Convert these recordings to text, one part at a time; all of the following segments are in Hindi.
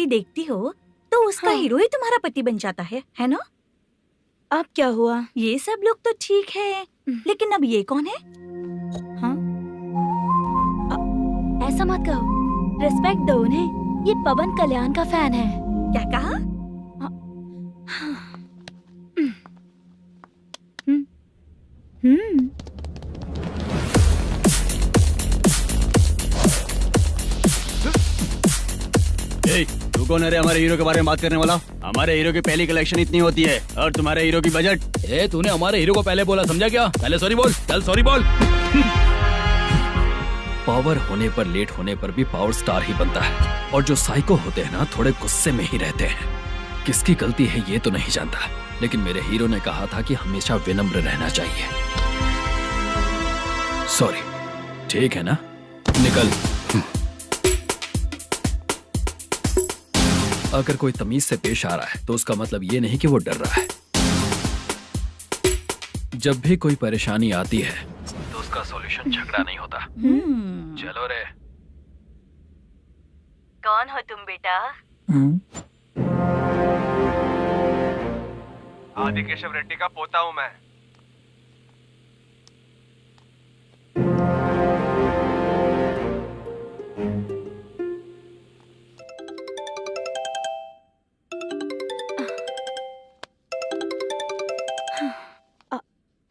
देखती हो तो उसका हीरो ही तुम्हारा पति बन जाता है ना? अब क्या हुआ? ये सब लोग तो ठीक है, लेकिन अब ये कौन है? हाँ? ऐसा मत कहो, रिस्पेक्ट दो उन्हें। ये पवन कल्याण का फैन है। क्या कहा? तू कौन है रे हमारे हीरो के बारे में बात करने वाला? हमारे हीरो की पहली कलेक्शन इतनी होती है और तुम्हारे हीरो की बजट। तूने हमारे हीरो को पहले बोला, समझा क्या? पहले सॉरी बोल, चल सॉरी बोल। पावर होने पर, लेट होने पर भी पावर स्टार ही बनता है। और जो साइको होते हैं ना, थोड़े गुस्से में ही रहते हैं। किसकी गलती है ये तो नहीं जानता, लेकिन मेरे हीरो ने कहा था कि हमेशा विनम्र रहना चाहिए। सॉरी, ठीक है ना? निकल। अगर कोई तमीज से पेश आ रहा है तो उसका मतलब ये नहीं कि वो डर रहा है। जब भी कोई परेशानी आती है तो उसका सॉल्यूशन झगड़ा नहीं होता। चलो रे। कौन हो तुम बेटा? आदि केशव रेड्डी का पोता हूँ मैं।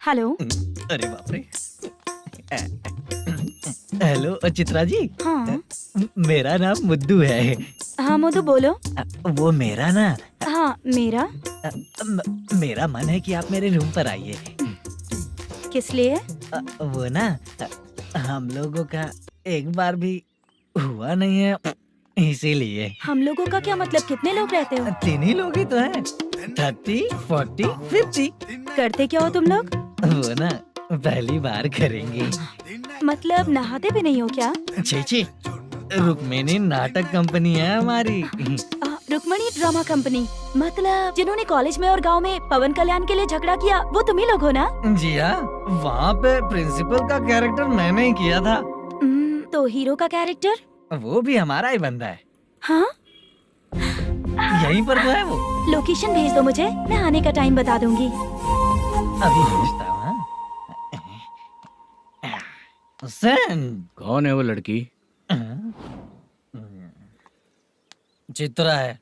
हेलो। अरे बाप रे। हेलो चित्रा जी। हाँ। मेरा नाम मुद्दू है। हाँ मुद्दू बोलो। वो मेरा ना। हाँ मेरा। मेरा मन है कि आप मेरे रूम पर आइए। किस लिए? वो ना हम लोगों का एक बार भी हुआ नहीं है, इसीलिए। हम लोगों का क्या मतलब? कितने लोग रहते हो? 3 ही लोग ही तो हैं। 30, 40, 50। करते क्या हो तुम लोग? वो ना पहली बार करेंगे। मतलब नहाते भी नहीं हो क्या? छी, रुक्मिणी नाटक कंपनी है हमारी। Rukmini drama company? मतलब जिन्होंने कॉलेज में और गांव में पवन कल्याण के लिए झगड़ा किया, वो तुम ही लोग हो ना? जी हाँ, वहाँ पे प्रिंसिपल का कैरेक्टर मैंने ही किया था। तो हीरो का कैरेक्टर? वो भी हमारा ही बंदा है। हाँ? यहीं पर तो है वो। लोकेशन भेज दो मुझे, मैं आने का टाइम बता दूंगी। अभी भेजता हूँ। हुसैन। कौन है वो लड़की? चित्रा है।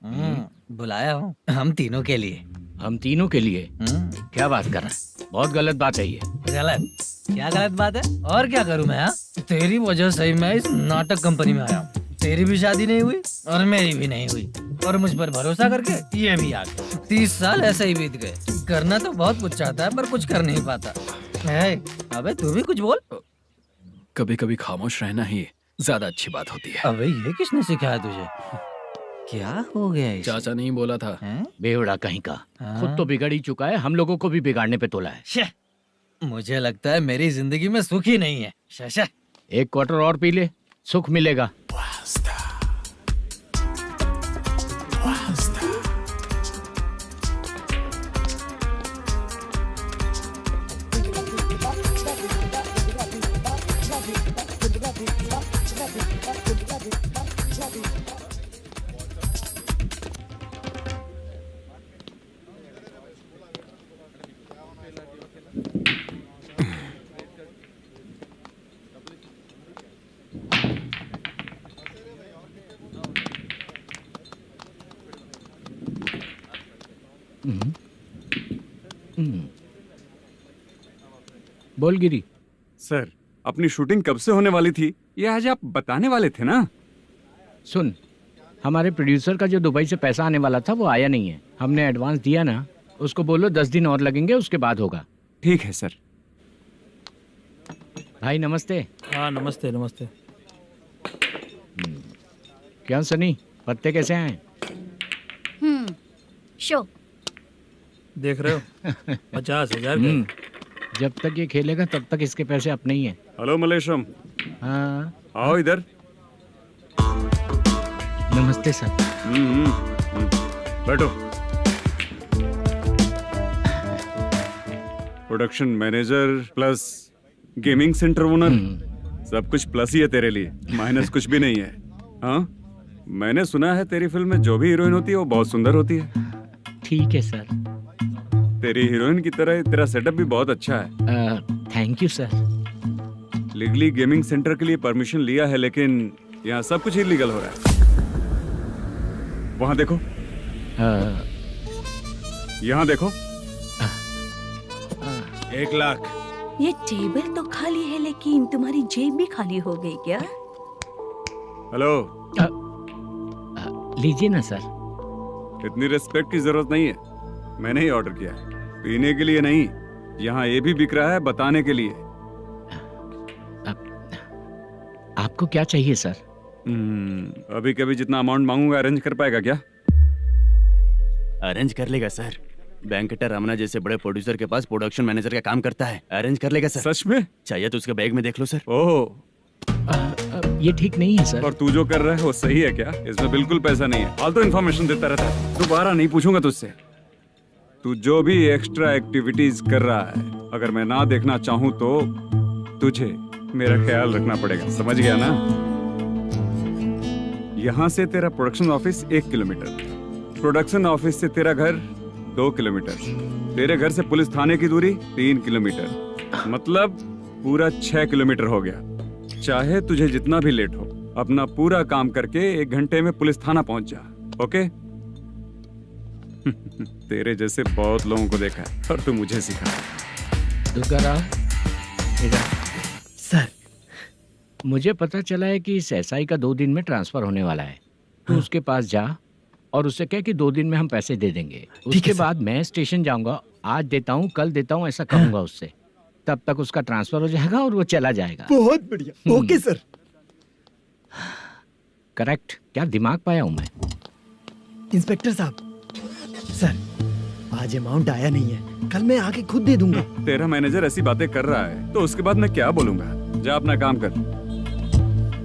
बुलाया हूँ हम तीनों के लिए। हम तीनों के लिए? क्या बात कर रहा है? बहुत गलत बात है ये। गलत? क्या गलत बात है? और क्या करूँ मैं? तेरी वजह से ही मैं इस नाटक कंपनी में आया हूँ। तेरी भी शादी नहीं हुई और मेरी भी नहीं हुई, और मुझ पर भरोसा करके ये भी आ गया। 30 साल ऐसे ही बीत गए। करना तो बहुत कुछ चाहता है पर कुछ कर नहीं पाता है। अबे तू भी कुछ बोल। कभी कभी खामोश रहना ही ज्यादा अच्छी बात होती है। अबे ये किसने सिखाया तुझे? क्या हो गया इसे? चाचा नहीं बोला था? बेवड़ा कहीं का। खुद तो बिगड़ ही चुका है, हम लोगों को भी बिगाड़ने पे तोला है। मुझे लगता है मेरी जिंदगी में सुख ही नहीं है। शशा, 1 क्वार्टर और पी ले, सुख मिलेगा। बोल गिरी। सर, अपनी शूटिंग कब से होने वाली थी ये आज आप बताने वाले थे ना? सुन, हमारे प्रोड्यूसर का जो दुबई से पैसा आने वाला था वो आया नहीं है। हमने एडवांस दिया ना, उसको बोलो 10 दिन और लगेंगे, उसके बाद होगा। ठीक है सर। भाई नमस्ते। हाँ नमस्ते नमस्ते। क्या सनी, पत्ते कैसे आए? शो देख रहे हो 50,000 का। जब तक ये खेलेगा तब तक इसके पैसे अपने ही हैं। हेलो मलेशम। हाँ आओ इधर। नमस्ते सर। बैठो। Production manager plus gaming centre owner, सब कुछ प्लस ही है तेरे लिए, माइनस कुछ भी नहीं है। हाँ मैंने सुना है तेरी फिल्म में जो भी हीरोइन होती है वो बहुत सुंदर होती है। ठीक है सर। तेरी हीरोइन की तरह तेरा सेटअप भी बहुत अच्छा है। Thank you sir. Legally gaming centre के लिए परमिशन लिया है, लेकिन यहाँ सब कुछ इलीगल हो रहा है। वहाँ देखो, यहाँ देखो। 1 लाख। ये टेबल तो खाली है लेकिन तुम्हारी जेब भी खाली हो गई क्या? हेलो, लीजिए ना सर। इतनी रिस्पेक्ट की जरूरत नहीं है। मैंने ही ऑर्डर किया है, पीने के लिए नहीं। यहाँ ये भी बिक रहा है बताने के लिए। आपको क्या चाहिए सर? अभी कभी जितना अमाउंट मांगूंगा अरेंज कर पाएगा क्या? अरेंज कर लेगा सर। वेंकटा रमना जैसे बड़े प्रोड्यूसर के पास प्रोडक्शन मैनेजर का काम करता है, अरेंज कर लेगा सर। सच में? चाहिए तो उसके बैग में देख लो सर। ओह, ये ठीक नहीं है सर। और तू जो कर रहा है वो सही है क्या? इसमें बिल्कुल पैसा नहीं है, फालतू इन्फॉर्मेशन देता रहता है। दोबारा नहीं पूछूंगा तुझसे। तू जो भी एक्स्ट्रा एक्टिविटीज कर रहा है, अगर मैं ना देखना चाहूँ तो तुझे मेरा ख्याल रखना पड़ेगा, समझ गया ना? यहाँ से तेरा production office 1 kilometre, production office से तेरा घर 2 किलोमीटर, तेरे घर से पुलिस थाने की दूरी 3 किलोमीटर, मतलब पूरा 6 किलोमीटर हो गया। चाहे तुझे जितना भी लेट हो, अपना पूरा काम करके 1 घंटे में पुलिस थाना पहुंच जा, ओके? तेरे जैसे बहुत लोगों को देखा है और तू मुझे सिखा। सर, मुझे पता चला है कि इस एसआई का 2 दिन में ट्रांसफर होने वाला है। तू उसके पास जा और उससे कह कि 2 दिन में हम पैसे दे देंगे। उसके बाद मैं स्टेशन जाऊंगा, आज देता हूँ कल देता हूँ ऐसा कहूंगा उससे। तब तक उसका ट्रांसफर हो जाएगा और वो चला जाएगा। बहुत बढ़िया। Okay sir. करेक्ट। क्या दिमाग पाया हूँ मैं। इंस्पेक्टर साहब, सर आज अमाउंट आया नहीं है, कल मैं आके खुद दे दूंगा। तेरा मैनेजर ऐसी बातें कर रहा है तो उसके बाद मैं क्या बोलूंगा? जा अपना काम कर।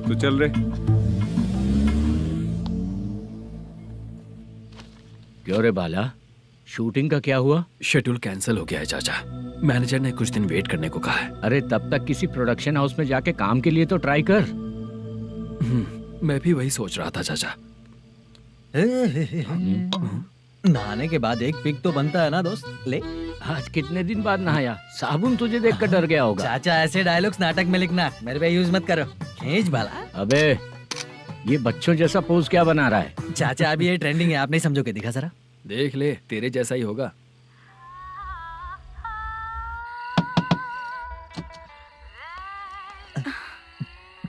तू चल रे। क्यों रे बाला, शूटिंग का क्या हुआ? शेड्यूल कैंसिल हो गया है चाचा। मैनेजर ने कुछ दिन वेट करने को कहा है। अरे तब तक किसी प्रोडक्शन हाउस में जाके काम के लिए तो ट्राई कर। मैं भी वही सोच रहा था चाचा। नहाने के बाद एक पिक तो बनता है ना दोस्त। ले। आज कितने दिन बाद नहाया? साबुन तुझे देखकर डर गया होगा। चाचा ऐसे डायलॉग्स नाटक में लिखना, मेरे पे यूज मत करो। खींच बाला। अबे ये बच्चों जैसा पोज क्या बना रहा है? चाचा अभी ये ट्रेंडिंग है, आप नहीं समझोगे। दिखा जरा। देख ले, तेरे जैसा ही होगा।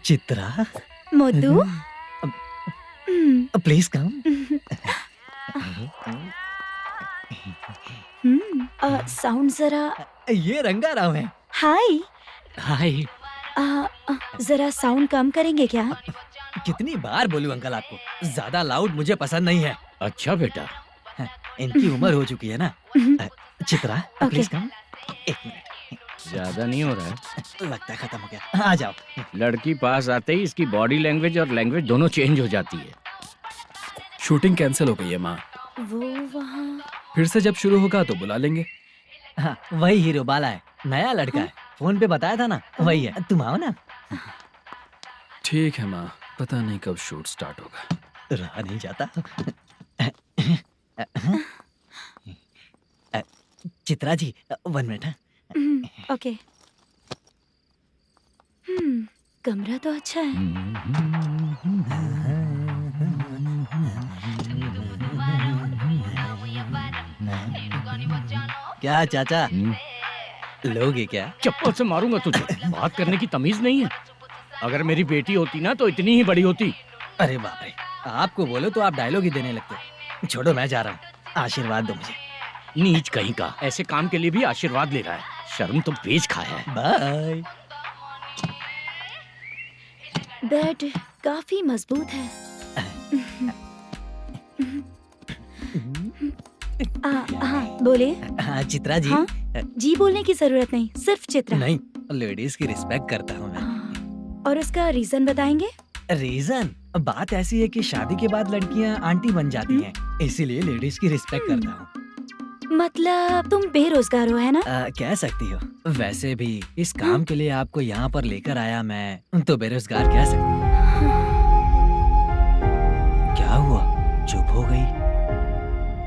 Chitra, Modu, please come. Sound जरा। ये रंगा राव है। हाय। हाय। जरा साउंड कम करेंगे क्या? कितनी बार बोलूं अंकल आपको, ज्यादा लाउड मुझे पसंद नहीं है। अच्छा बेटा। इनकी उम्र हो चुकी है ना। Chitra, please come. 1 मिनट। ज्यादा नहीं हो रहा है? लगता है खत्म हो गया। आ जाओ। लड़की पास आते ही इसकी बॉडी लैंग्वेज और लैंग्वेज दोनों चेंज हो जाती है। शूटिंग कैंसिल हो गई है माँ। वो वहाँ। फिर से जब शुरू होगा तो बुला लेंगे। हाँ, वही हीरो बाला है, नया लड़का है। फोन पे बताया था ना, वही है। तुम आओ ना। ठीक है माँ, पता नहीं कब शूट स्टार्ट होगा। रहा नहीं जाता। चित्रा जी 1 मिनट। ओके। कमरा तो अच्छा है। क्या चाचा, लोगे क्या? चप्पल से मारूंगा तुझे। बात करने की तमीज नहीं है। अगर मेरी बेटी होती ना तो इतनी ही बड़ी होती। अरे बाप रे, आपको बोलो तो आप डायलॉग ही देने लगते। छोड़ो, मैं जा रहा हूँ। आशीर्वाद दो मुझे। नीच कहीं का, ऐसे काम के लिए भी आशीर्वाद ले रहा है। शर्म तो बेच खाया है। बाय। बेड काफी मजबूत है। हाँ बोले। हाँ चित्रा जी। हाँ? जी बोलने की जरूरत नहीं, सिर्फ चित्रा। नहीं, लेडीज की रिस्पेक्ट करता हूँ मैं। और उसका रीजन बताएंगे? रीजन बात ऐसी है कि शादी के बाद लड़कियाँ आंटी बन जाती हैं, इसीलिए लेडीज की रिस्पेक्ट करता हूँ। मतलब तुम बेरोजगार हो, है ना? कह सकती हो। वैसे भी इस काम के लिए आपको यहाँ पर लेकर आया मैं, तो बेरोजगार कह सकती हूँ।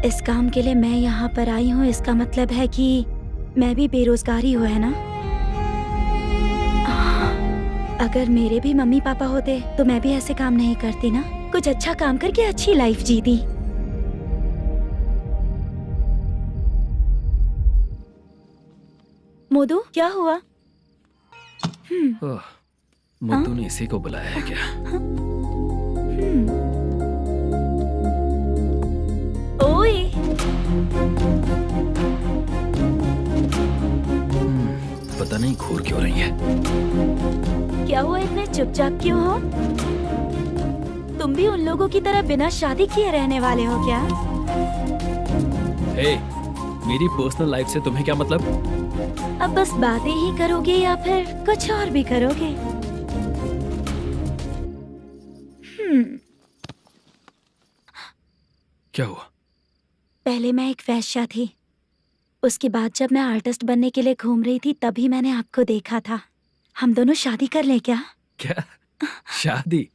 इस काम के लिए मैं यहाँ पर आई हूँ, इसका मतलब है कि मैं भी बेरोजगार ही हूँ, है ना? अगर मेरे भी मम्मी पापा होते तो मैं भी ऐसे काम नहीं करती ना। कुछ अच्छा काम करके अच्छी लाइफ जीती। मोदू, क्या हुआ? ओह, मुद्दू ने इसी को बुलाया है क्या? ओए, पता नहीं घूर क्यों रही है। क्या हुआ, इतने चुपचाप क्यों हो? तुम भी उन लोगों की तरह बिना शादी किए रहने वाले हो क्या? हे, मेरी पर्सनल लाइफ से तुम्हें क्या मतलब? अब बस बातें ही करोगे या फिर कुछ और भी करोगे? क्या हुआ? पहले मैं एक वेश्या थी, उसके बाद जब मैं आर्टिस्ट बनने के लिए घूम रही थी तभी मैंने आपको देखा था। हम दोनों शादी कर लें क्या? क्या शादी?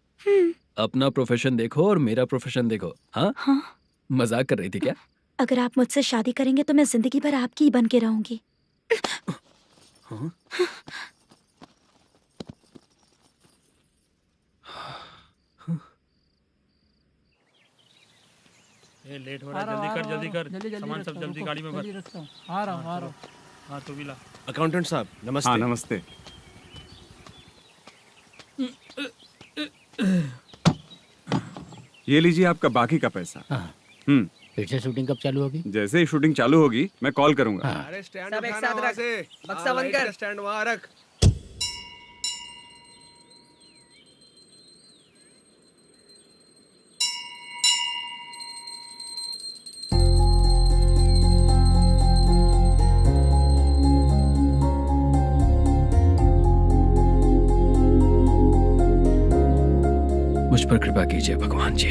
अपना प्रोफेशन देखो और मेरा प्रोफेशन देखो। हाँ, हाँ। मजाक कर रही थी क्या? अगर आप मुझसे शादी करेंगे तो मैं जिंदगी भर आपकी ही बन के रहूंगी। हाँ? ये लेट हो रहा है, जल्दी कर सामान सब जल्दी गाड़ी में भर। आ रहा हूँ। हाँ तो भी ला। अकाउंटेंट साहब नमस्ते। हाँ नमस्ते। ये लीजिए आपका बाकी का पैसा। फिर से शूटिंग कब चालू होगी? जैसे ही शूटिंग चालू होगी मैं कॉल करूंगा। अरे स्टैंड सब एक साथ रख, बक्सा बंद कर, स्टैंड वहाँ रख। मुझ पर कृपा कीजिए भगवान जी।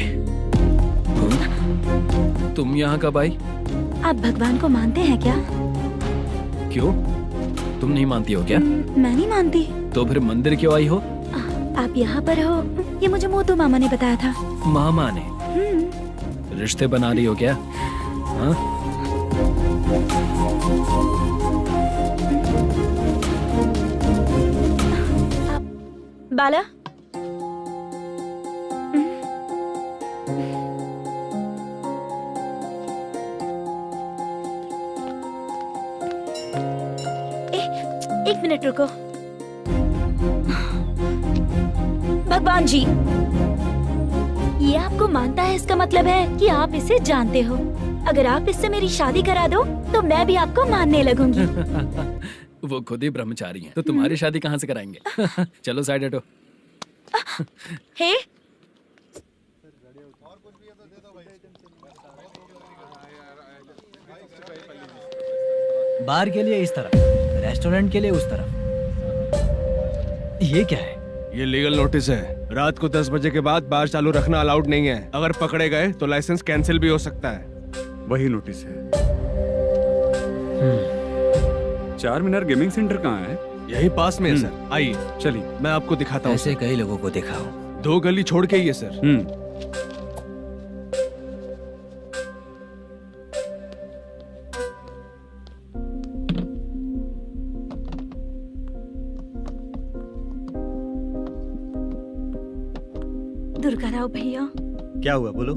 तुम यहाँ कब आई? आप भगवान को मानते हैं क्या? क्यों? तुम नहीं मानती हो क्या? मैं नहीं मानती। तो फिर मंदिर क्यों आई हो? आप यहाँ पर हो ये मुझे मोदू मामा ने बताया था। मामा ने? रिश्ते बना रही हो क्या? हाँ? बाला, एक मिनट रुको। भगवान जी, ये आपको मानता है, इसका मतलब है कि आप इसे जानते हो। अगर आप इससे मेरी शादी करा दो तो मैं भी आपको मानने लगूंगी। वो खुद ही ब्रह्मचारी हैं, तो तुम्हारी शादी कहाँ से कराएंगे? चलो साइड हटो। हे, बार के लिए इस तरफ, रेस्टोरेंट के लिए उस तरफ। ये क्या है? ये लीगल नोटिस है। रात को 10 बजे के बाद बार चालू रखना अलाउड नहीं है। अगर पकड़े गए तो लाइसेंस कैंसिल भी हो सकता है। वही नोटिस है। चार मीनार गेमिंग सेंटर कहाँ है? यही पास में है सर, आइए चलिए मैं आपको दिखाता हूँ। ऐसे कई लोगों को देखा हूँ। 2 गली छोड़ के ही है सर। दुर्गा राव भैया, क्या हुआ बोलो।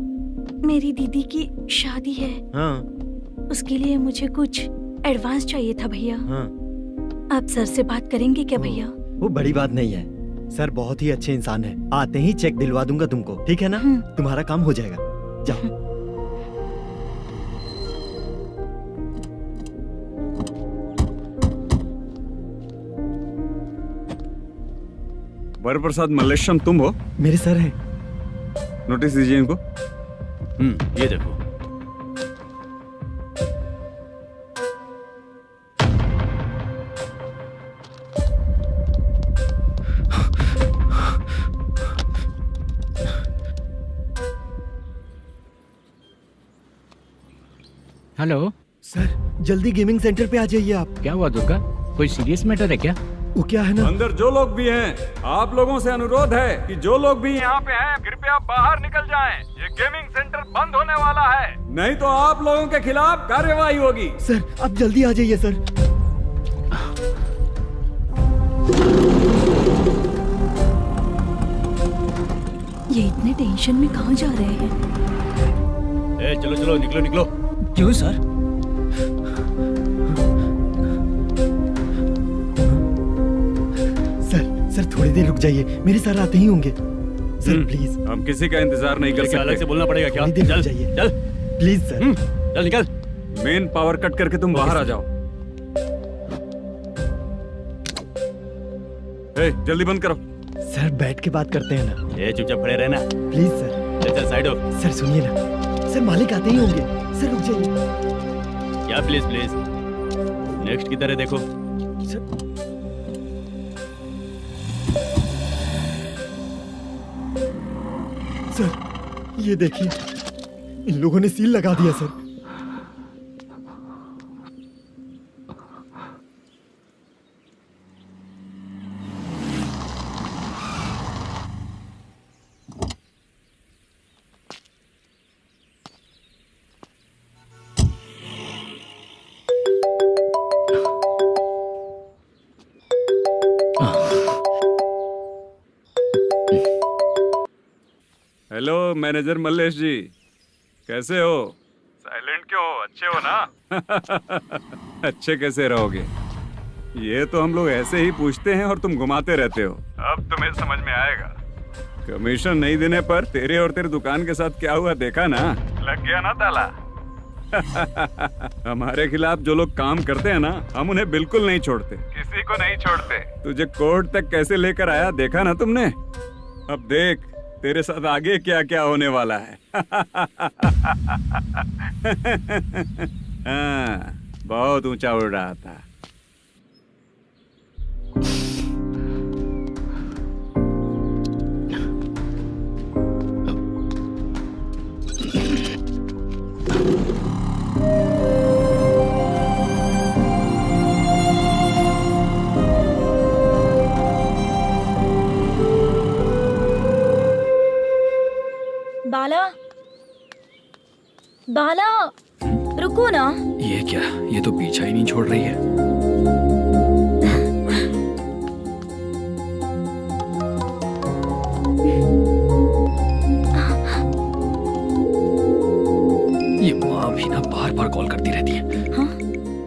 मेरी दीदी की शादी है, हाँ उसके लिए मुझे कुछ एडवांस चाहिए था भैया। हाँ। आप सर से बात करेंगे क्या भैया? वो बड़ी बात नहीं है, सर बहुत ही अच्छे इंसान है। आते ही चेक दिलवा दूंगा तुमको, ठीक है ना? तुम्हारा काम हो जाएगा, जाओ। वर प्रसाद मल्लेश्वरम तुम हो? मेरे सर हैं। नोटिस दीजिए इनको। ये देखो। हेलो सर, जल्दी गेमिंग सेंटर पे आ जाइए आप। क्या हुआ दुर्गा? कोई सीरियस मैटर है क्या? वो क्या है ना, अंदर जो लोग भी हैं, आप लोगों से अनुरोध है कि जो लोग भी यहाँ पे हैं कृपया बाहर निकल जाएं। ये गेमिंग सेंटर बंद होने वाला है। नहीं तो आप लोगों के खिलाफ कार्यवाही होगी। सर आप जल्दी आ जाइए सर। ये इतने टेंशन में कहाँ जा रहे हैं? ए, चलो चलो निकलो निकलो। क्यों सर? सर थोड़ी देर रुक जाइए, मेरे सर आते ही होंगे। Sir please. हम किसी का इंतजार नहीं कर क्या अलग से सकते। बोलना पड़ेगा क्या? थोड़ी देर चल रुक जाइए। चल प्लीज सर। चल निकल। मेन पावर कट करके तुम बाहर आ जाओ। ए, जल्दी बंद करो। सर बैठ के बात करते हैं ना। ए, चुपचाप खड़े रहना। Please sir. चल चल साइड हो। सर सुनिए ना, सर मालिक आते ही होंगे। सर रुक जाइए। क्या प्लीज प्लीज? नेक्स्ट की तरह देखो। सर सर ये देखिए, इन लोगों ने सील लगा दिया सर। हेलो मैनेजर मल्लेश जी, कैसे हो? साइलेंट क्यों हो? अच्छे हो ना? अच्छे कैसे रहोगे? ये तो हम लोग ऐसे ही पूछते हैं और तुम घुमाते रहते हो। अब तुम्हें समझ में आएगा। कमीशन नहीं देने पर तेरे और तेरी दुकान के साथ क्या हुआ देखा ना? लग गया ना ताला। हमारे खिलाफ जो लोग काम करते हैं ना, हम उन्हें बिल्कुल नहीं छोड़ते, किसी को नहीं छोड़ते। तुझे कोर्ट तक कैसे लेकर आया देखा ना तुमने? अब देख तेरे साथ आगे क्या क्या होने वाला है। हाँ, बहुत ऊंचा उड़ रहा था। बाला, बाला, रुको ना। ये क्या? ये तो पीछा ही नहीं छोड़ रही है। ये माँ भी ना बार बार कॉल करती रहती है। हाँ?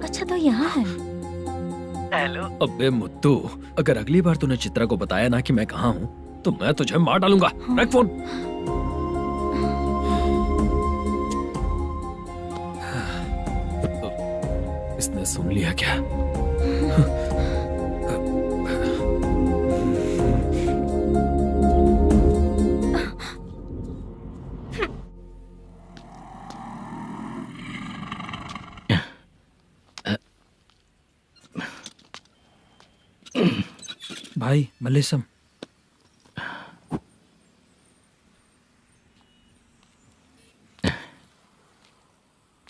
अच्छा तो यहाँ है। हेलो। अबे मुत्तू, अगर अगली बार तूने चित्रा को बताया ना कि मैं कहाँ हूँ तो मैं तुझे मार डालूंगा। रख फोन। इसने सुन लिया क्या? भाई मल्लेशम,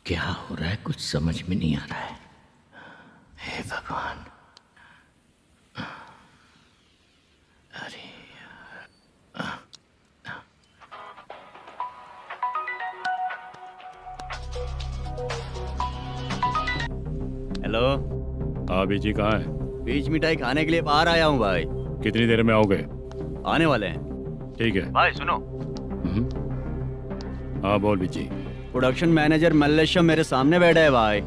क्या हो रहा है? कुछ समझ में नहीं आ रहा है। हे भगवान। अरे हेलो। हाँ बीजी कहाँ है? बीच मिठाई खाने के लिए बाहर आया हूँ भाई। कितनी देर में आओगे? आने वाले हैं। ठीक है। भाई सुनो, हाँ बोल बीजी। प्रोडक्शन मैनेजर मल्लेशम मेरे सामने बैठा है भाई।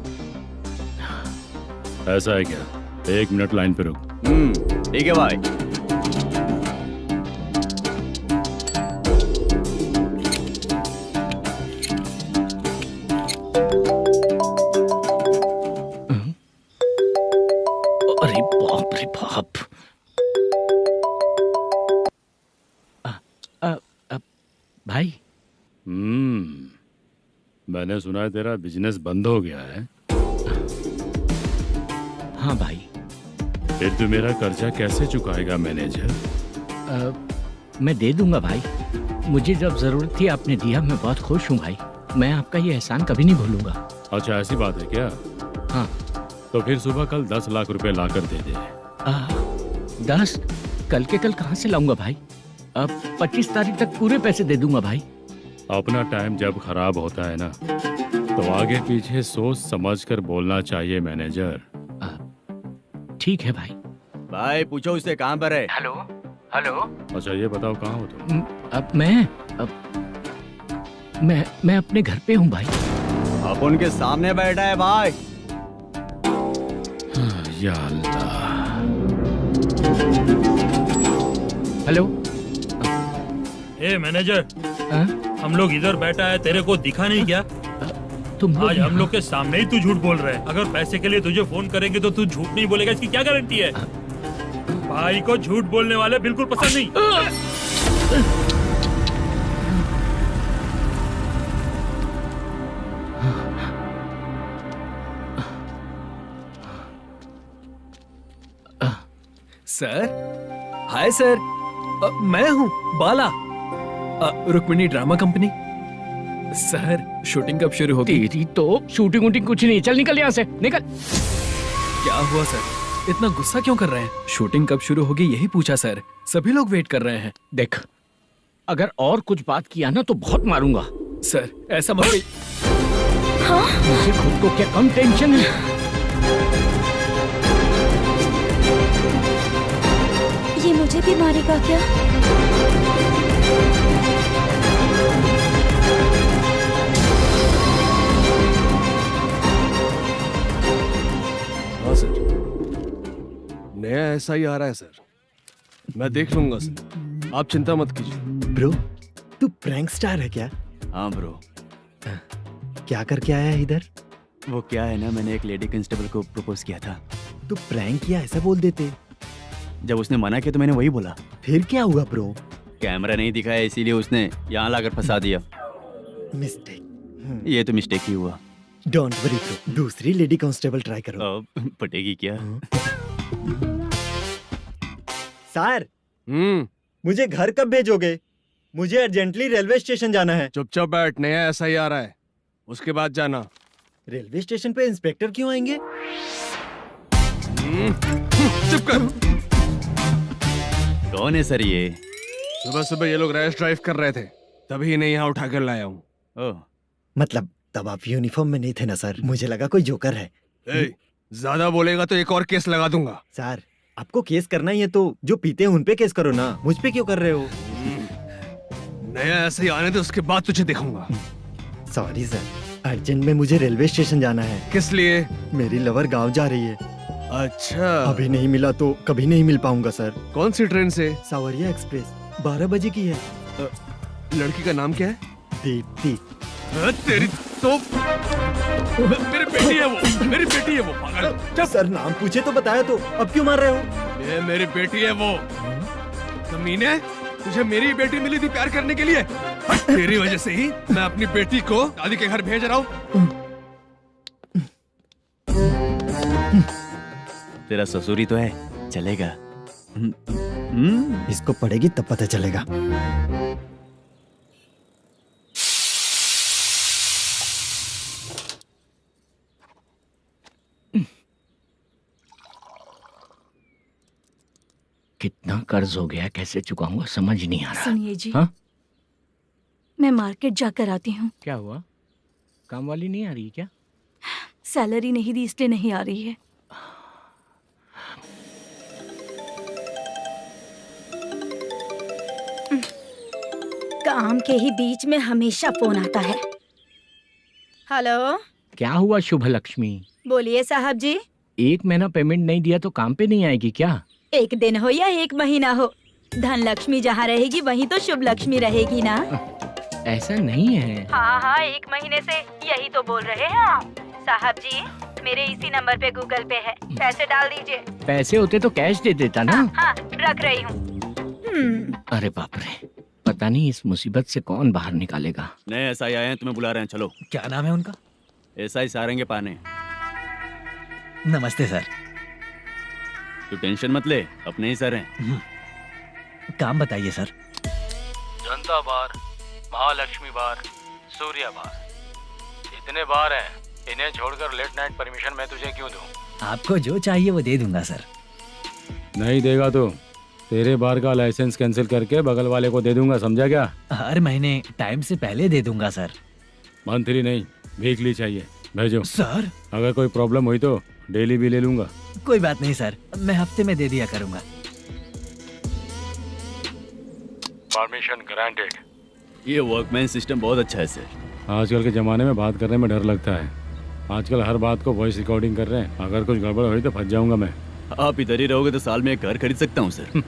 ऐसा है क्या? 1 मिनट लाइन पे रुक। ठीक है भाई। अरे बाप रे बाप। भाई मैंने सुना है तेरा बिजनेस बंद हो गया है। हाँ भाई। फिर तू मेरा कर्जा कैसे चुकाएगा मैनेजर? मैं दे दूंगा भाई। मुझे जब जरूरत थी आपने दिया, मैं बहुत खुश हूँ भाई। मैं आपका ये एहसान कभी नहीं भूलूंगा। अच्छा ऐसी बात है क्या? हाँ। तो फिर सुबह कल 10 लाख रुपए ला कर दे दे। 10? कल के कल कहाँ से लाऊंगा भाई? अब 25 तारीख तक पूरे पैसे दे दूंगा भाई। अपना टाइम जब खराब होता है ना तो आगे पीछे सोच समझ कर बोलना चाहिए मैनेजर। ठीक है भाई। भाई पूछो उससे कहाँ पर है। Hello hello. अच्छा ये बताओ कहाँ हो तुम? अब मैं अपने घर पे हूँ भाई। अब उनके सामने बैठा है भाई। या अल्लाह। हेलो। ए मैनेजर, हाँ? हम लोग इधर बैठा है, तेरे को दिखा नहीं क्या? तुम लोग आज हम यहाँ- लोग के सामने ही तू झूठ बोल रहा है। अगर पैसे के लिए तुझे फोन करेंगे तो तू झूठ नहीं बोलेगा, इसकी क्या गारंटी है? भाई को झूठ बोलने वाले बिल्कुल पसंद नहीं। सर, हाय सर, मैं हूँ Bala, Rukmini drama company. Sir shooting कब शुरू होगी? तेरी तो शूटिंग वूटिंग कुछ नहीं। चल निकल यहाँ से, निकल। क्या हुआ सर, इतना गुस्सा क्यों कर रहे हैं? शूटिंग कब शुरू होगी यही पूछा सर, सभी लोग वेट कर रहे हैं। देख, अगर और कुछ बात किया ना तो बहुत मारूंगा। सर ऐसा मत कहिए। मुझे खुद को क्या कम टेंशन है। ये मुझे भी मारेगा क्या? हाँ सर, नया SI आ रहा है सर, मैं देख लूंगा सर, आप चिंता मत कीजिए। ब्रो, तू प्रैंक स्टार है क्या? हाँ ब्रो। क्या करके आया है इधर? वो क्या है ना, मैंने एक लेडी कांस्टेबल को प्रपोज किया था। तू प्रैंक किया ऐसा बोल देते। जब उसने मना किया तो मैंने वही बोला। फिर क्या हुआ ब्रो? कैमरा नहीं दिखाया इसीलिए उसने यहाँ लाकर फंसा दिया। मिस्टेक। ये तो मिस्टेक ही हुआ। डोंट वरी ब्रो, दूसरी लेडी कांस्टेबल ट्राई करो। अब पटेगी क्या? सर, मुझे घर कब भेजोगे? मुझे अर्जेंटली रेलवे स्टेशन जाना है। चुपचाप बैठ, नया SI आ रहा है, उसके बाद जाना। रेलवे स्टेशन पे इंस्पेक्टर क्यों आएंगे? चुप कर। कौन है सर ये? सुबह सुबह ये लोग रैश ड्राइव कर रहे थे, तभी इन्हें यहाँ उठा कर लाया हूँ। ओह, मतलब तब आप यूनिफॉर्म में नहीं थे ना सर, मुझे लगा कोई जोकर है। ज्यादा बोलेगा तो एक और केस लगा दूंगा। सर, आपको केस करना ही है तो जो पीते हैं उन पे केस करो ना, मुझ पे क्यों कर रहे हो? नया SI आने दो, उसके बाद तुझे देखूंगा। सॉरी सर, अर्जेंट में मुझे रेलवे स्टेशन जाना है। किस लिए? मेरी लवर गांव जा रही है। अच्छा, अभी नहीं मिला तो कभी नहीं मिल पाऊंगा सर। कौन सी ट्रेन से? सावरिया एक्सप्रेस, 12 बजे की है। लड़की का नाम क्या है? दीप्ति। तेरी तो मेरी बेटी है वो, मेरी बेटी है वो, पागल। सर नाम पूछे तो बताया तो, अब क्यों मार रहे हो? ये मेरी बेटी है वो। कमीने, तुझे मेरी बेटी मिली थी प्यार करने के लिए, तेरी वजह से ही मैं अपनी बेटी को दादी के घर भेज रहा हूँ। तेरा ससुरी तो है, चलेगा। इसको पढ़ेगी तब पता चलेगा। कितना कर्ज हो गया, कैसे चुकाऊंगा समझ नहीं आ रहा। सुनिए जी, हाँ? मैं मार्केट जाकर आती हूँ। क्या हुआ, काम वाली नहीं आ रही क्या? सैलरी नहीं दी इसलिए नहीं आ रही है। काम के ही बीच में हमेशा फोन आता है। हेलो, क्या हुआ शुभ लक्ष्मी? बोलिए साहब जी। 1 महीना पेमेंट नहीं दिया तो काम पे नहीं आएगी क्या? 1 दिन हो या 1 महीना हो, धन लक्ष्मी जहाँ रहेगी वहीं तो शुभ लक्ष्मी रहेगी ना। ऐसा नहीं है। हाँ, 1 महीने से यही तो बोल रहे हैं आप। साहब जी, मेरे इसी नंबर पे गूगल पे है, पैसे डाल दीजिए। पैसे होते तो कैश दे देता ना। हाँ, रख रही हूँ। अरे बाप रे, पता नहीं इस मुसीबत से कौन बाहर निकालेगा। नए SI आए हैं, तुम्हें बुला रहे हैं, चलो। क्या नाम है उनका? SI सारंगे पाने। नमस्ते सर। तू टेंशन मत ले, अपने ही सर हैं। काम बताइए सर। जनता बार, महालक्ष्मी बार, सूर्या बार, इतने बार हैं, इन्हें छोड़कर लेट नाइट परमिशन मैं तुझे क्यों दूं? आपको जो चाहिए वो दे दूंगा सर। नहीं देगा तो तेरे बार का लाइसेंस कैंसिल करके बगल वाले को दे दूंगा, समझा क्या? हर महीने टाइम से पहले दे दूंगा सर। मंथली नहीं, वीकली चाहिए, भेजो। सर अगर कोई प्रॉब्लम हुई तो डेली भी ले लूंगा। कोई बात नहीं सर, मैं हफ्ते में दे दिया करूंगा। Permission granted. ये वर्कमैन सिस्टम बहुत अच्छा है सर। आजकल के ज़माने में बात करने में डर लगता है। आजकल हर बात को वॉइस रिकॉर्डिंग कर रहे हैं। अगर कुछ गड़बड़ हुई तो फंस जाऊंगा मैं। आप इधर ही रहोगे तो साल में एक घर खरीद सकता हूँ सर।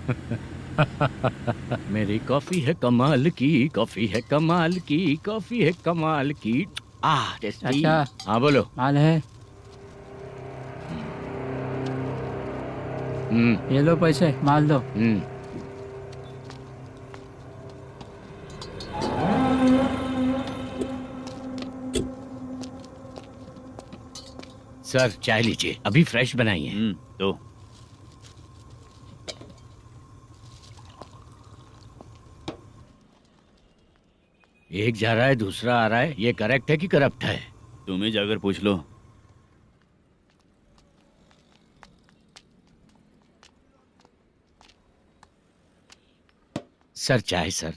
मेरी कॉफी है कमाल की, कॉफी है कमाल की, कॉफी है कमाल की। टेस्टी। अच्छा। हाँ बोलो। माल है, ये लो पैसे, माल दो। सर चाय लीजिए, अभी फ्रेश बनाई है। तो एक जा रहा है दूसरा आ रहा है, ये करेक्ट है कि करप्ट है? तुम ही जाकर पूछ लो। सर चाय सर।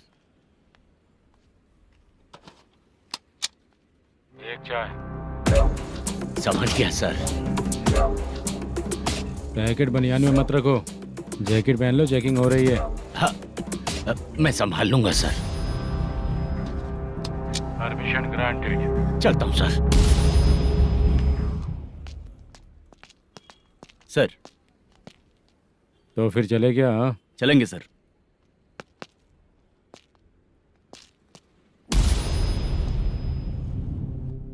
एक चाय। समझ गया सर। पैकेट बनियान में मत रखो, जैकेट पहन लो, चेकिंग हो रही है। हाँ, मैं संभाल लूंगा सर। Permission granted. चलता हूँ सर। सर तो फिर चले क्या? हाँ? चलेंगे सर।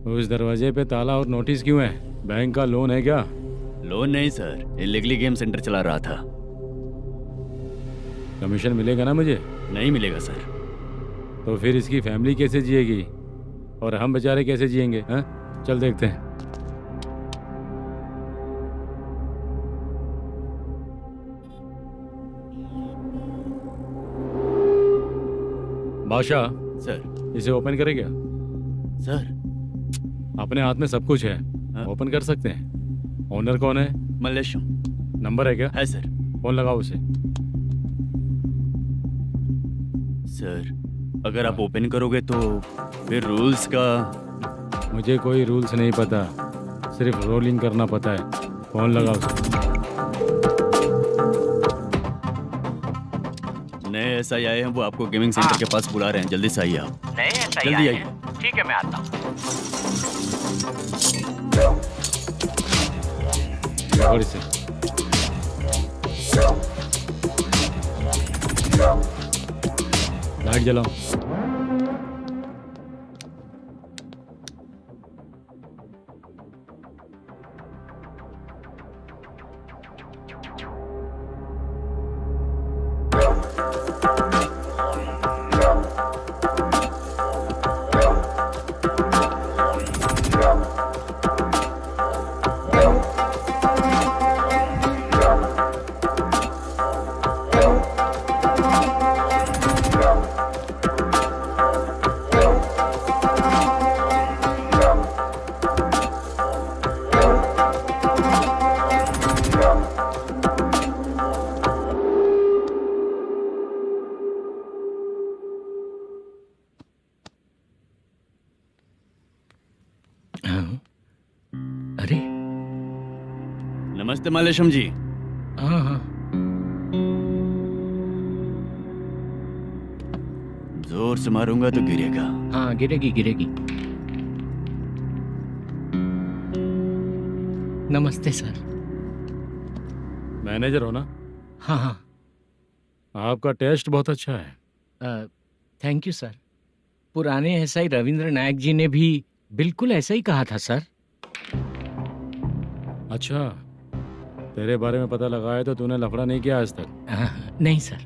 उस दरवाजे पे ताला और नोटिस क्यों है? बैंक का लोन है क्या? लोन नहीं सर, इलीगली गेम सेंटर चला रहा था। कमीशन मिलेगा ना मुझे? नहीं मिलेगा सर। तो फिर इसकी फैमिली कैसे जिएगी और हम बेचारे कैसे जिएंगे? हाँ, चल देखते हैं। बादशाह सर। इसे ओपन करे क्या? सर अपने हाथ में सब कुछ है, ओपन कर सकते हैं। ओनर कौन है? मल्लेशम। नंबर है क्या? है सर। फोन लगाओ उसे। सर अगर आप ओपन करोगे तो फिर रूल्स का। मुझे कोई रूल्स नहीं पता, सिर्फ रोलिंग करना पता है। फोन लगाओ उसे। नए एसआई आए हैं, वो आपको गेमिंग सेंटर के पास बुला रहे हैं। जल्दी से आइए आप। नए एसआई जल्दी आए आइए। हैं। ठीक है मैं आता हूँ। पकड़ इसे। लाइट जलाओ। अरे नमस्ते मल्लेशम जी। हाँ हाँ। जोर से मारूंगा तो गिरेगा। हाँ गिरेगी गिरेगी। नमस्ते सर। मैनेजर हो ना? हाँ हाँ। आपका टेस्ट बहुत अच्छा है। Thank you sir. पुराने एसआई रविंद्र नायक जी ने भी बिल्कुल ऐसा ही कहा था सर। अच्छा, तेरे बारे में पता लगा है तो तूने लफड़ा नहीं किया आज तक? नहीं सर।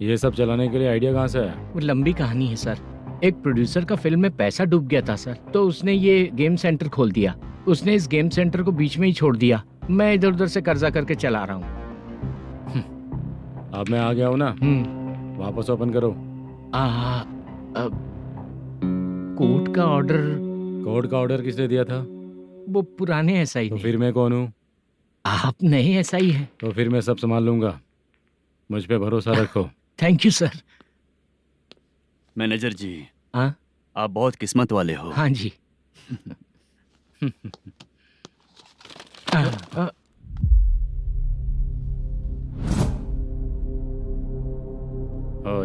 ये सब चलाने के लिए आइडिया कहाँ से आया? वो लंबी कहानी है सर। एक प्रोड्यूसर का फिल्म में पैसा डूब गया था सर, तो उसने ये गेम सेंटर खोल दिया। उसने इस गेम सेंटर को बीच में ही छोड़ दिया। मैं इधर उधर से कर्जा करके चला रहा हूँ। अब मैं आ गया हूँ ना, वापस ओपन करो। कोर्ट का ऑर्डर। कोर्ट का ऑर्डर किसने दिया था? वो पुराने एसआई। तो फिर मैं कौन हूँ? आप नए एसआई हैं। तो फिर मैं सब संभाल लूंगा, मुझ पे भरोसा रखो। Thank you sir. मैनेजर जी, हाँ आप बहुत किस्मत वाले हो। हाँ जी।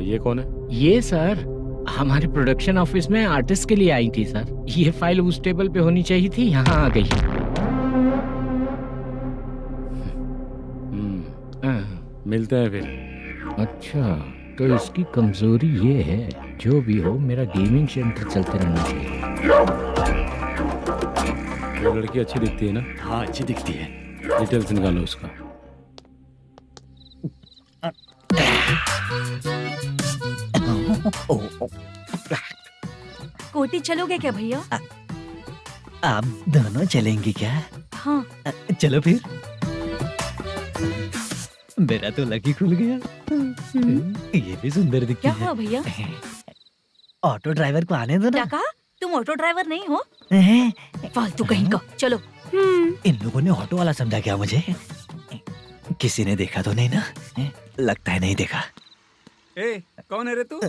ये कौन है? ये सर हमारे प्रोडक्शन ऑफिस में आर्टिस्ट के लिए आई थी सर। ये फाइल उस टेबल पे होनी चाहिए थी, यहाँ आ गई। मिलते हैं फिर। अच्छा, तो इसकी कमजोरी ये है, जो भी हो मेरा गेमिंग सेंटर चलते रहना चाहिए। वो लड़की अच्छी दिखती है ना? हाँ अच्छी दिखती है। डिटेल्स निकालो उसका। कोटी चलोगे क्या भैया? आप दोनों चलेंगे क्या? हाँ। चलो फिर। मेरा तो लकी खुल गया। ये भी सुंदर दिखती क्या है। हुआ भैया? ऑटो ड्राइवर को आने दो ना। क्या कहा? तुम ऑटो ड्राइवर नहीं हो? हैं? फालतू कहीं का। चलो। इन लोगों ने ऑटो वाला समझा क्या मुझे? किसी ने देखा तो नहीं ना? लगता है नहीं देखा। ए, कौन है रे तू?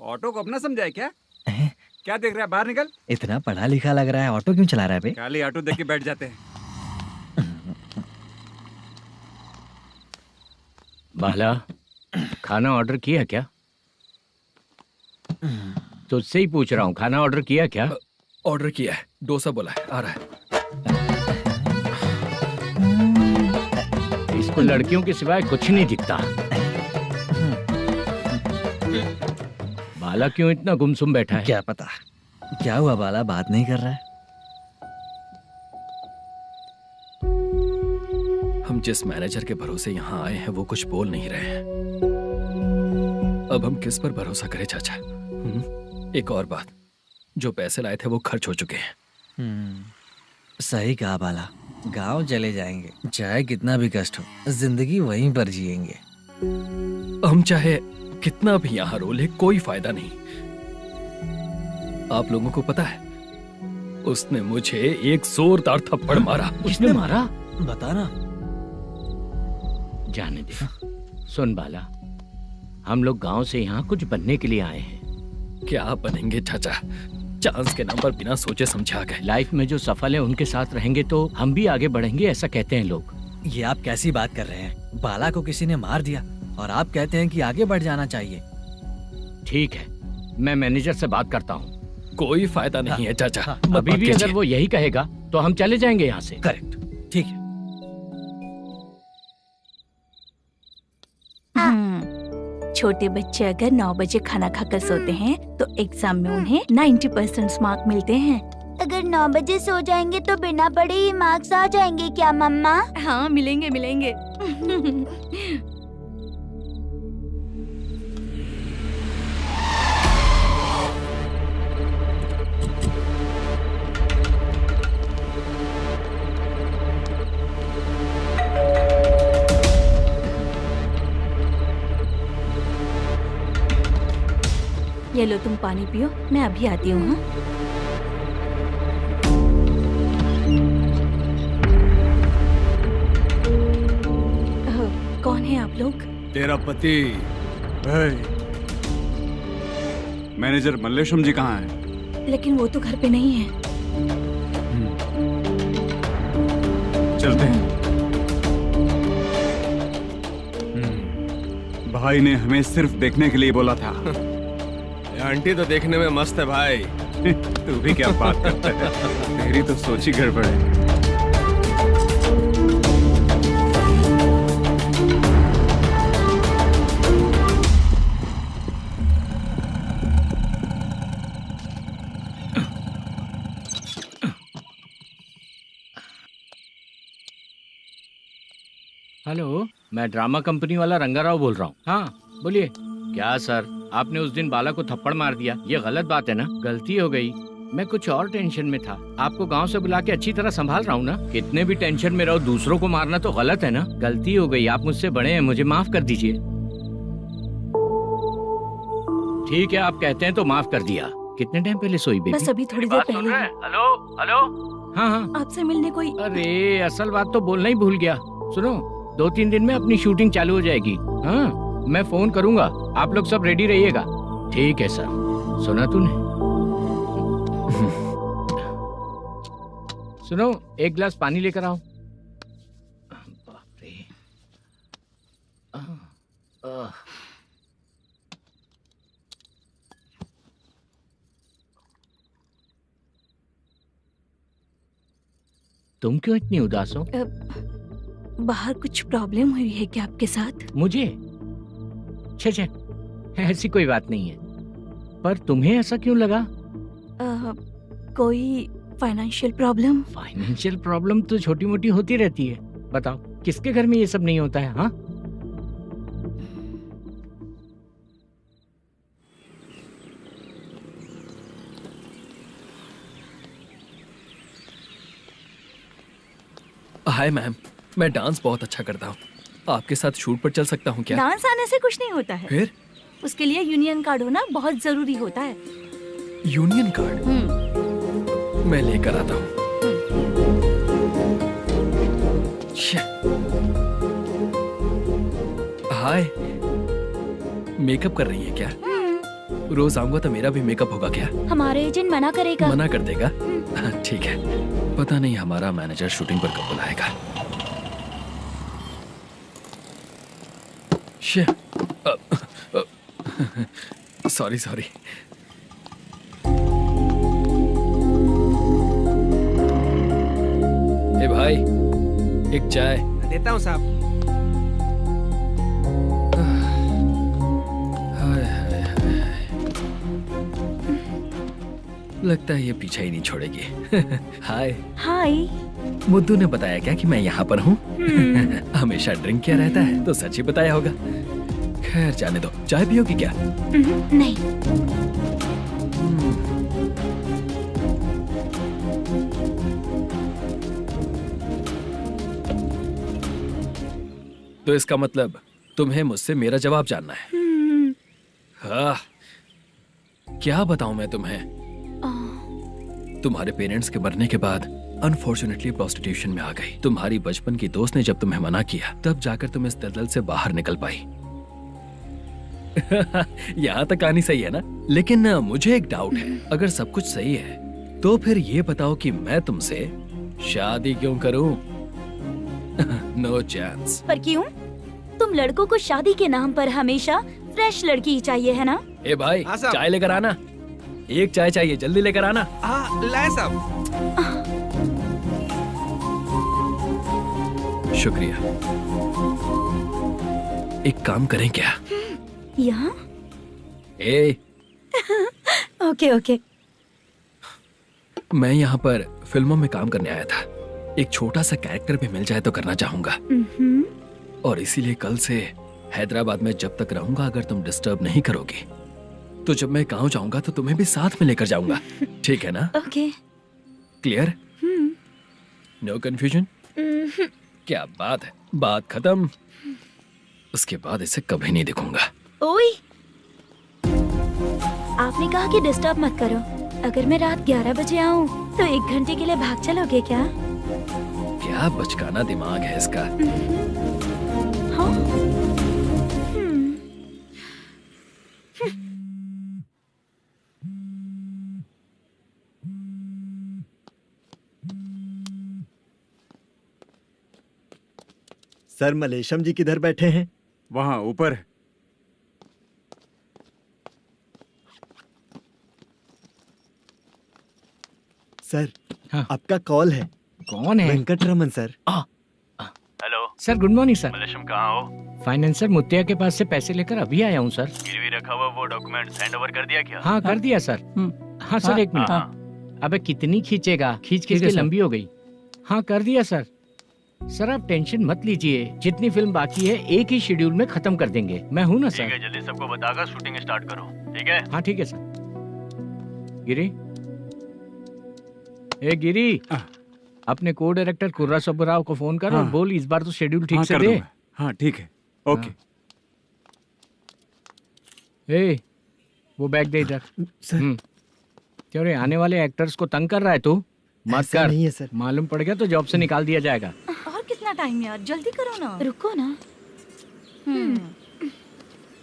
ऑटो को अपना समझा है क्या? क्या देख रहा है? बाहर निकल। इतना पढ़ा लिखा लग रहा है, ऑटो क्यों चला रहा है बे? खाली ऑटो देख के बैठ जाते हैं। बाला, खाना ऑर्डर किया क्या? तुझसे ही पूछ रहा हूँ, खाना ऑर्डर किया क्या? ऑर्डर किया है, डोसा बोला है, आ रहा है। इसको लड़कियों के सिवाय कुछ नहीं दिखता। बाला क्यों इतना गुमसुम बैठा है? क्या पता क्या हुआ, बाला बात नहीं कर रहा है। हम जिस मैनेजर के भरोसे यहाँ आए हैं वो कुछ बोल नहीं रहे हैं। अब हम किस पर भरोसा करें चाचा? एक और बात, जो पैसे लाए थे वो खर्च हो चुके हैं। सही कहा बाला, गांव चले जाएंगे, चाहे कितना भी कष्ट हो, जिंदगी वहीं पर जिएंगे। हम चाहे कितना भी यहाँ रो ले, कोई फायदा नहीं। आप लोगों को पता है, उसने मुझे एक जोरदार थप्पड़ मारा। किसने मारा? बता ना। जाने दे। सुन बाला, हम लोग गांव से यहाँ कुछ बनने के लिए आए हैं। क्या बनेंगे चाचा? चांस के नाम पर बिना सोचे समझे आ गए। लाइफ में जो सफल है उनके साथ रहेंगे तो हम भी आगे बढ़ेंगे, ऐसा कहते हैं लोग। ये आप कैसी बात कर रहे हैं? बाला को किसी ने मार दिया और आप कहते हैं कि आगे बढ़ जाना चाहिए। ठीक है, मैं मैनेजर से बात करता हूँ। कोई फायदा नहीं है चाचा। अभी भी अगर वो यही कहेगा तो हम चले जाएंगे यहाँ से। करेक्ट, ठीक है। छोटे बच्चे अगर 9 बजे खाना खाकर सोते हैं तो एग्जाम में उन्हें 90% मार्क मिलते हैं। अगर 9 बजे सो जाएंगे तो बिना पढ़े ही मार्क्स आ जाएंगे क्या मम्मा? हाँ मिलेंगे मिलेंगे। ये लो तुम पानी पियो, मैं अभी आती हूँ। हाँ? कौन है आप लोग? तेरा पति। मैनेजर मल्लेशम जी कहाँ हैं? लेकिन वो तो घर पे नहीं है। चलते हैं। भाई ने हमें सिर्फ देखने के लिए बोला था। आंटी तो देखने में मस्त है भाई। तू भी क्या बात करता है? तेरी तो सोच ही गड़बड़ है। हेलो, मैं ड्रामा कंपनी वाला रंगाराव बोल रहा हूँ। हाँ बोलिए। क्या सर, आपने उस दिन बाला को थप्पड़ मार दिया, ये गलत बात है ना? गलती हो गई, मैं कुछ और टेंशन में था। आपको गांव से बुला के अच्छी तरह संभाल रहा हूँ ना। कितने भी टेंशन में रहो, दूसरों को मारना तो गलत है ना। गलती हो गई, आप मुझसे बड़े हैं, मुझे माफ कर दीजिए। ठीक है, आप कहते हैं तो माफ कर दिया। कितने टाइम पहले सोई बेबी? बस अभी थोड़ी देर पहले। Hello hello. हाँ हाँ, आपसे मिलने कोई। अरे असल बात तो बोलना ही भूल गया। सुनो, 2-3 दिन में अपनी शूटिंग चालू हो जाएगी। हाँ, मैं फोन करूंगा, आप लोग सब रेडी रहिएगा। ठीक है सर। सुना तूने? सुनो, एक गिलास पानी लेकर आओ। बाप रे। तुम क्यों इतनी उदास हो? बाहर कुछ प्रॉब्लम हुई है क्या आपके साथ? मुझे? छे, ऐसी कोई बात नहीं है। पर तुम्हें ऐसा क्यों लगा? कोई फाइनेंशियल प्रॉब्लम? फाइनेंशियल प्रॉब्लम तो छोटी मोटी होती रहती है। बताओ, किसके घर में ये सब नहीं होता है? हाँ, हाय मैम, मैं डांस बहुत अच्छा करता हूँ। आपके साथ शूट पर चल सकता हूँ क्या? डांस आने से कुछ नहीं होता है। फिर? उसके लिए यूनियन कार्ड होना बहुत जरूरी होता है। Union card? मैं लेकर आता हूँ। हाय, मेकअप कर रही है क्या? रोज आऊंगा तो मेरा भी मेकअप होगा क्या? हमारे एजेंट मना करेगा। मना कर देगा? ठीक है, पता नहीं हमारा मैनेजर शूटिंग पर कब बुलाएगा। सॉरी। ए भाई, एक चाय। देता हूँ साहब। लगता है ये पीछा ही नहीं छोड़ेगी। हाय। हाय। मुद्दू ने बताया क्या कि मैं यहाँ पर हूँ? हमेशा ड्रिंक किया रहता है तो सच ही बताया होगा। खैर जाने दो, चाय पियोगी क्या? नहीं। तो इसका मतलब तुम्हें मुझसे मेरा जवाब जानना है? हाँ, क्या बताऊं मैं तुम्हें? तुम्हारे पेरेंट्स के मरने के बाद अनफॉर्चुनेटली प्रोस्टिट्यूशन में आ गई। तुम्हारी बचपन की दोस्त ने जब तुम्हें मना किया, तब जाकर तुम इस दलदल से बाहर निकल पाई। यहाँ तक कहानी सही है ना? लेकिन मुझे एक डाउट है। अगर सब कुछ सही है तो फिर ये बताओ कि मैं तुमसे शादी क्यों करूं? No chance. पर क्यों? तुम लड़कों को शादी के नाम पर हमेशा फ्रेश लड़की ही चाहिए, है ना? ए भाई, हाँ साहब। चाय लेकर आना। एक चाय चाहिए, जल्दी लेकर आना। हाँ, लाए साहब। शुक्रिया। एक काम करें क्या? यहाँ? ए, ओके। मैं यहाँ पर फिल्मों में काम करने आया था। एक छोटा सा कैरेक्टर भी मिल जाए तो करना चाहूंगा। और इसीलिए कल से हैदराबाद में जब तक रहूंगा, अगर तुम डिस्टर्ब नहीं करोगी तो जब मैं गाँव जाऊंगा तो तुम्हें भी साथ में लेकर जाऊंगा। ठीक है ना? ओके। क्लियर? No confusion? क्या बात है, बात खत्म। उसके बाद इसे कभी नहीं दिखूंगा। ओए, आपने कहा कि डिस्टर्ब मत करो। अगर मैं रात 11 बजे आऊँ तो 1 घंटे के लिए भाग चलोगे क्या? क्या बचकाना दिमाग है इसका। हाँ? सर, मलेशम जी किधर बैठे हैं? वहाँ ऊपर है। सर, हाँ। आपका कॉल है। कौन है? Venkataraman sir. Hello sir, good morning sir. Malesham, कहाँ हो? फाइनेंसर मुत्तिया के पास से पैसे लेकर अभी आया हूँ सर। गिरवी रखा हुआ वो डॉक्यूमेंट हैंड ओवर कर दिया क्या? हाँ, कर दिया सर। हाँ सर, एक मिनट। अबे कितनी खींचेगा, खींच के लंबी हो गई। हाँ, कर दिया सर। सर आप टेंशन मत लीजिए, जितनी फिल्म बाकी है एक ही शेड्यूल में खत्म कर देंगे। मैं हूँ ना ठीक सर। है, जल्दी सबको बताकर शूटिंग स्टार्ट करो। ठीक है? हाँ ठीक है सर। गिरी, ए गिरी, अपने को डायरेक्टर कुर्रा सुब्बराव को फोन कर और हाँ। बोल इस बार तो शेड्यूल ठीक हाँ, से कर दे। दूंगा। हाँ ठीक है, ओके। ए, वो बैग दे इधर। सर, क्यों रे, आने वाले एक्टर्स को तंग कर रहा है तू? मत ऐसा कर। नहीं है सर। मालूम पड़ गया तो जॉब से निकाल दिया जाएगा। और कितना टाइम यार, जल्दी करो ना। रुको ना।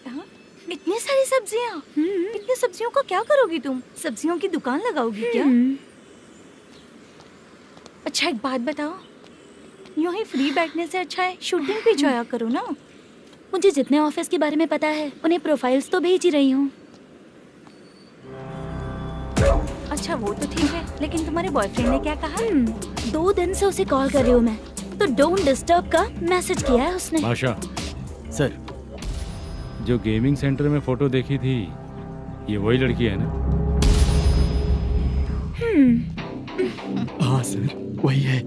हाँ? इतनी सारी सब्जियाँ, इतनी सब्जियों को क्या करोगी तुम? सब्जियों की दुकान लगाओगी क्या? अच्छा एक बात बताओ, यूं ही फ्री बैठने से अच्छा है शूटिंग भी जाया करो ना। मुझे जितने ऑफिस के बारे में पता है उन्हें प्रोफाइल्स तो भेज ही रही हूँ। अच्छा वो तो ठीक है, लेकिन तुम्हारे बॉयफ्रेंड ने क्या कहा? 2 दिन से उसे कॉल कर रही हूँ मैं, तो डोंट डिस्टर्ब का मैसेज किया है उसने। भाषा, सर जो गेमिंग सेंटर में फोटो देखी थी, ये वही लड़की है ना? हाँ सर, वही है।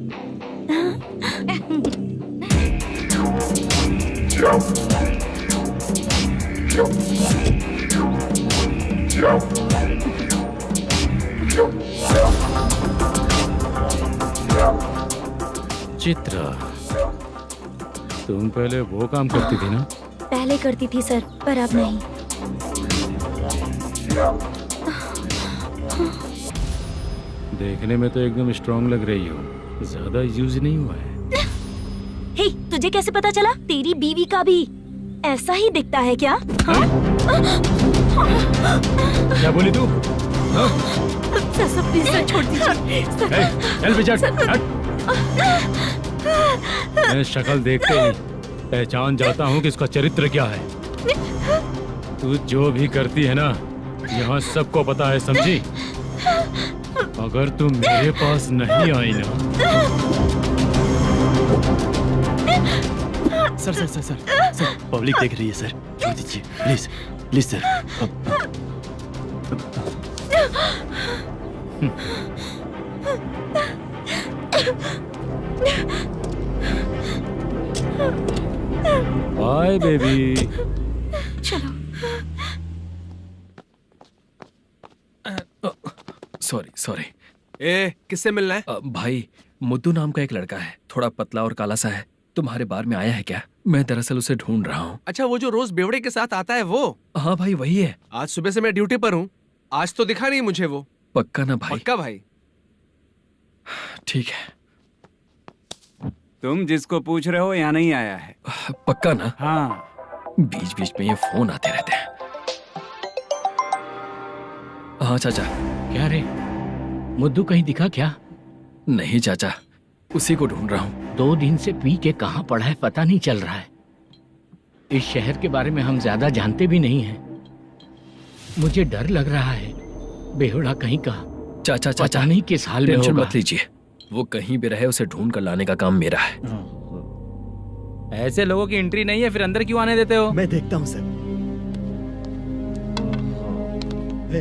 चित्रा, तुम पहले वो काम करती थी ना? पहले करती थी सर, पर अब नहीं। देखने में तो एकदम स्ट्रांग लग रही हो, ज्यादा यूज नहीं हुआ है। हे, तुझे कैसे पता चला? तेरी बीवी का भी ऐसा ही दिखता है क्या? क्या बोली तू? सर प्लीज सर छोड़ दीजिए। चल विजय, हट। मैं शक्ल देखते ही पहचान जाता हूँ कि इसका चरित्र क्या है। तू जो भी करती है ना, यहाँ सबको पता है, समझी? अगर तू मेरे पास नहीं आई ना। Sir sir sir sir sir public देख रही है सर, छोड़ दीजिए please please sir. Bye baby. चलो। Sorry sorry. ए, किससे मिलना है? भाई, मुद्दू नाम का एक लड़का है, थोड़ा पतला और काला सा है। तुम्हारे बार में आया है क्या? मैं दरअसल उसे ढूंढ रहा हूँ। अच्छा, वो जो रोज बेवड़े के साथ आता है वो? हाँ भाई, वही है। आज सुबह से मैं ड्यूटी पर हूँ, आज तो दिखा नहीं मुझे वो। पक्का ना भाई? पक्का भाई। ठीक है। तुम जिसको पूछ रहे हो यहाँ नहीं आया है? पक्का ना? हाँ। बीच बीच में ये फोन आते रहते हैं। हाँ चाचा। क्या रे, मुद्दू कहीं दिखा क्या? नहीं चाचा, उसी को ढूंढ रहा हूँ। 2 दिन से पी के कहाँ पड़ा है पता नहीं चल रहा है। इस शहर के बारे में हम ज्यादा जानते भी नहीं हैं। मुझे डर लग रहा है, बेहुड़ा कहीं का। चाचा चाचा, पता नहीं किस हाल में टेंशन होगा। मत लीजिए, वो कहीं भी रहे उसे ढूंढ कर लाने का काम मेरा है। ऐसे लोगों की एंट्री नहीं है, फिर अंदर क्यों आने देते हो? मैं देखता हूँ सर। हे,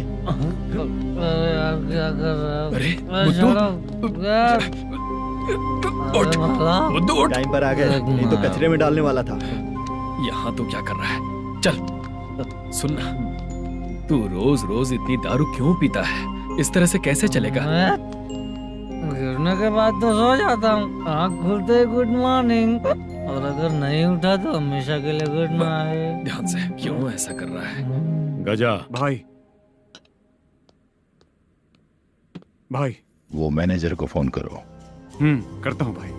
अरे मुद्दू, उठ, मुद्दू उठ। टाइम पर आ गए, नहीं तो कचरे में डालने वाला था। यहाँ तो क्या कर रहा है? चल सुनना, तू रोज रोज इतनी दारू क्यों पीता है? इस तरह से कैसे चलेगा? गिरने के बाद तो सो जाता हूँ, आँख खुलते गुड मॉर्निंग, और अगर नहीं उठा तो हमेशा के लिए गुड नाइट। ध्यान से, क्यों ऐसा कर रहा है? गजा भाई, भाई वो मैनेजर को फोन करो। करता हूँ भाई।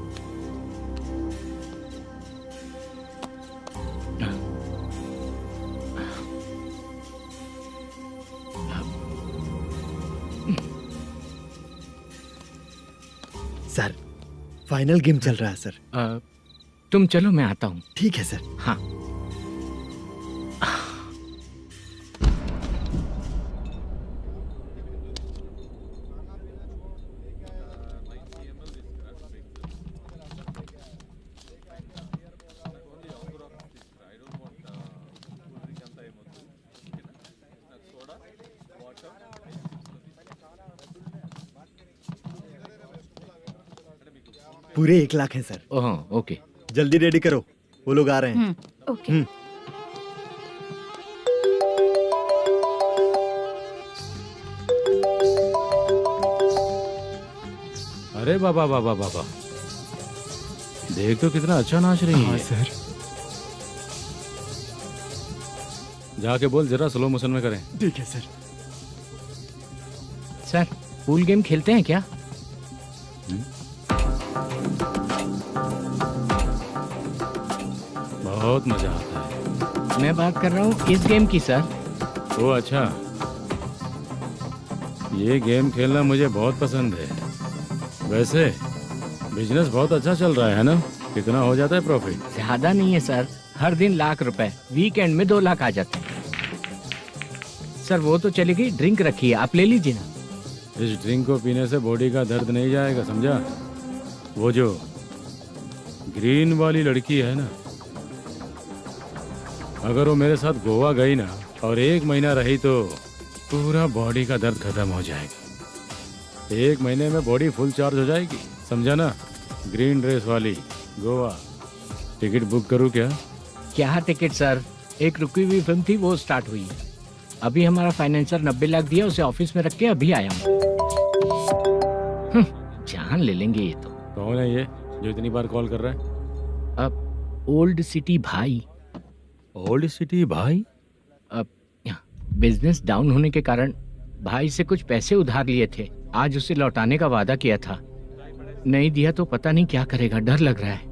सर, फाइनल गेम चल रहा है सर। तुम चलो, मैं आता हूँ। ठीक है सर। हाँ। पूरे 1 लाख हैं सर। Oh okay. जल्दी रेडी करो, वो लोग आ रहे हैं। ओके। अरे बाबा बाबा बाबा, देख तो कितना अच्छा नाच रही है। सर। जाके बोल जरा स्लो मोशन में करें। ठीक है सर। सर, पूल गेम खेलते हैं क्या? बहुत मजा आता है। मैं बात कर रहा हूँ इस गेम की सर। ओ अच्छा, ये गेम खेलना मुझे बहुत पसंद है। वैसे बिजनेस बहुत अच्छा चल रहा है ना? कितना हो जाता है प्रॉफिट? ज्यादा नहीं है सर, हर दिन ₹1,00,000, वीकेंड में 2 लाख आ जाते हैं। सर वो तो चलेगी, ड्रिंक रखी है, आप ले लीजिए ना। इस ड्रिंक को पीने से बॉडी का दर्द नहीं जाएगा, समझा? वो जो ग्रीन वाली लड़की है ना, अगर वो मेरे साथ गोवा गई ना और 1 महीना रही तो पूरा बॉडी का दर्द खत्म हो जाएगा। 1 महीने में बॉडी फुल चार्ज हो जाएगी, समझा ना? ग्रीन ड्रेस वाली, गोवा। टिकट बुक करूँ क्या? क्या टिकट सर, एक रुकी हुई फिल्म थी वो स्टार्ट हुई है। अभी हमारा फाइनेंसर 90 लाख दिया, उसे ऑफिस में रख के अभी आया हूँ। जान ले लेंगे ये तो। कौन है ये जो इतनी बार कॉल कर रहा है? अब ओल्ड सिटी भाई। ओल्ड सिटी भाई? अब बिजनेस डाउन होने के कारण भाई से कुछ पैसे उधार लिए थे, आज उसे लौटाने का वादा किया था। नहीं दिया तो पता नहीं क्या करेगा, डर लग रहा है।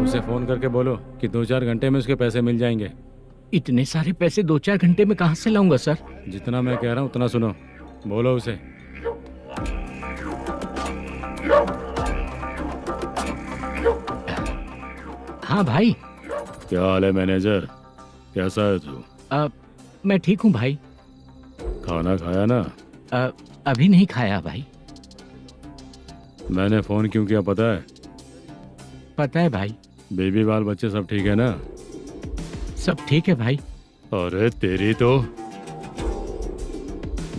उसे फोन करके बोलो कि 2-4 घंटे में उसके पैसे मिल जाएंगे। इतने सारे पैसे 2-4 घंटे में कहाँ से लाऊंगा सर? जितना मैं कह रहा हूँ उतना सुनो, बोलो उसे। हाँ भाई। क्या हाल है मैनेजर, कैसा है तू? मैं ठीक हूँ भाई। खाना खाया ना? अभी नहीं खाया भाई। मैंने फोन क्यों किया पता है? पता है भाई। बेबी बाल बच्चे सब ठीक है ना? सब ठीक है भाई। अरे तेरी तो,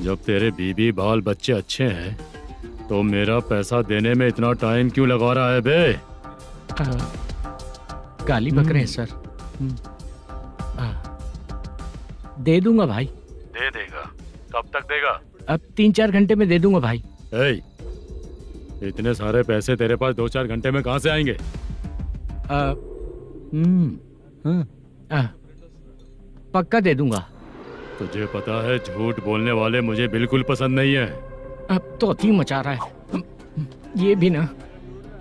जब तेरे बीबी बाल बच्चे अच्छे हैं तो मेरा पैसा देने में इतना टाइम क्यों लगा रहा है बे? गाली बक रहे हैं सर। दे दूंगा भाई। दे देगा? कब तक देगा? अब 3-4 घंटे में दे दूंगा भाई। इतने सारे पैसे तेरे पास 2-4 घंटे में कहाँ से आएंगे? पक्का दे दूंगा। तुझे पता है झूठ बोलने वाले मुझे बिल्कुल पसंद नहीं है। अब तो अति मचा रहा है ये भी ना।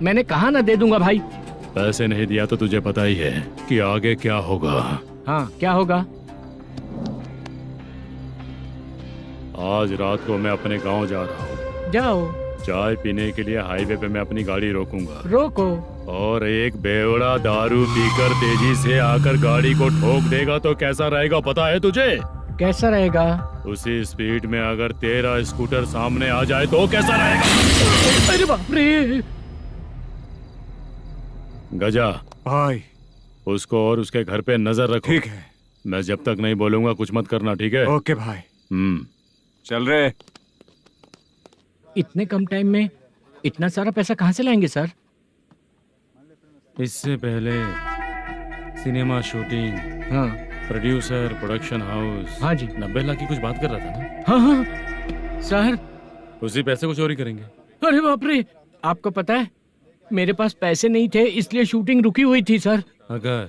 मैंने कहा ना दे दूंगा भाई। पैसे नहीं दिया तो तुझे पता ही है कि आगे क्या होगा। हाँ क्या होगा? आज रात को मैं अपने गांव जा रहा हूँ। जाओ। चाय पीने के लिए हाईवे पे मैं अपनी गाड़ी रोकूंगा। रोको। और एक बेवड़ा दारू पीकर तेजी से आकर गाड़ी को ठोक देगा तो कैसा रहेगा पता है तुझे? कैसा रहेगा? उसी स्पीड में अगर तेरा स्कूटर सामने आ जाए तो कैसा रहेगा? अरे बाप रे। गजा भाई, उसको और उसके घर पे नजर रखो। ठीक है। मैं जब तक नहीं बोलूंगा कुछ मत करना, ठीक है? ओके भाई। चल रहे। इतने कम टाइम में इतना सारा पैसा कहाँ से लाएंगे सर? इससे पहले सिनेमा शूटिंग, हाँ, प्रोड्यूसर, प्रोडक्शन हाउस। हाँ जी। 90 लाख की कुछ बात कर रहा था ना? हाँ हाँ सर। उसी पैसे को चोरी करेंगे। अरे बाप रे, आपको पता है मेरे पास पैसे नहीं थे इसलिए शूटिंग रुकी हुई थी सर। अगर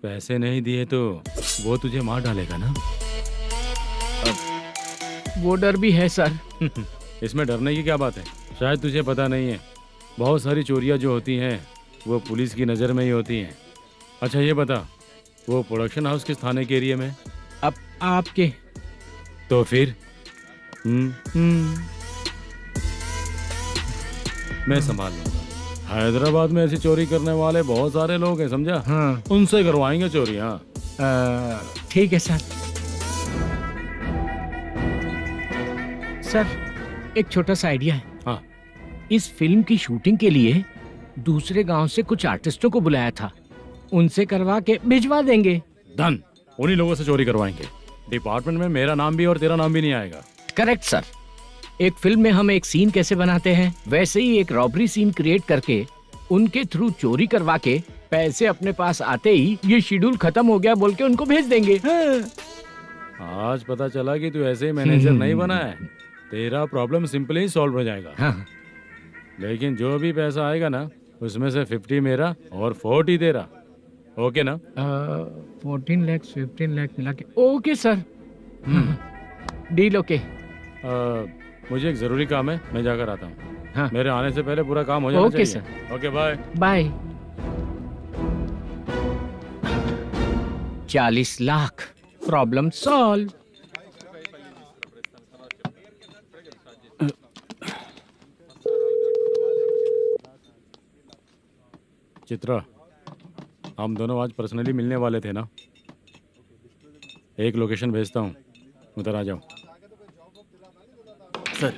पैसे नहीं दिए तो वो तुझे मार डालेगा ना? वो डर भी है सर। इसमें डरने की क्या बात है? शायद तुझे पता नहीं है, बहुत सारी चोरियां जो होती हैं वो पुलिस की नज़र में ही होती हैं। अच्छा ये बता, वो प्रोडक्शन हाउस किस थाने के एरिया में? अब आपके। तो फिर मैं संभाल लूंगा। हैदराबाद में ऐसी चोरी करने वाले बहुत सारे लोग हैं, समझा? हाँ। उनसे करवाएंगे चोरियां। ठीक है सर। सर एक छोटा सा आइडिया है। हाँ। इस फिल्म की शूटिंग के लिए दूसरे गांव से कुछ आर्टिस्टों को बुलाया था, उनसे करवा के भिजवा देंगे। डन, उन्हीं लोगों से चोरी करवाएंगे। डिपार्टमेंट में मेरा नाम भी और तेरा नाम भी नहीं आएगा। Correct sir. एक फिल्म में हम एक सीन कैसे बनाते हैं वैसे ही एक रॉबरी सीन क्रिएट करके उनके थ्रू चोरी करवा के पैसे अपने पास आते ही ये शेड्यूल खत्म हो गया बोल के उनको भेज देंगे। आज पता चला कि तू ऐसे ही मैनेजर नहीं बना है। तेरा प्रॉब्लम सिंपली ही सॉल्व हो जाएगा। हाँ। लेकिन जो भी पैसा आएगा ना उसमें से 50 मेरा और 40 तेरा। ओके ना? 14 लाख 15 लाख मिला के। Okay sir. Deal okay. मुझे एक जरूरी काम है, मैं जाकर आता हूँ। हाँ। मेरे आने से पहले पूरा काम हो जाना ओके चाहिए। Sir. Okay bye. Bye. 40 lakh problem solve. Chitra, हम दोनों आज पर्सनली मिलने वाले थे ना? एक लोकेशन भेजता हूँ, उधर आ जाओ। सर,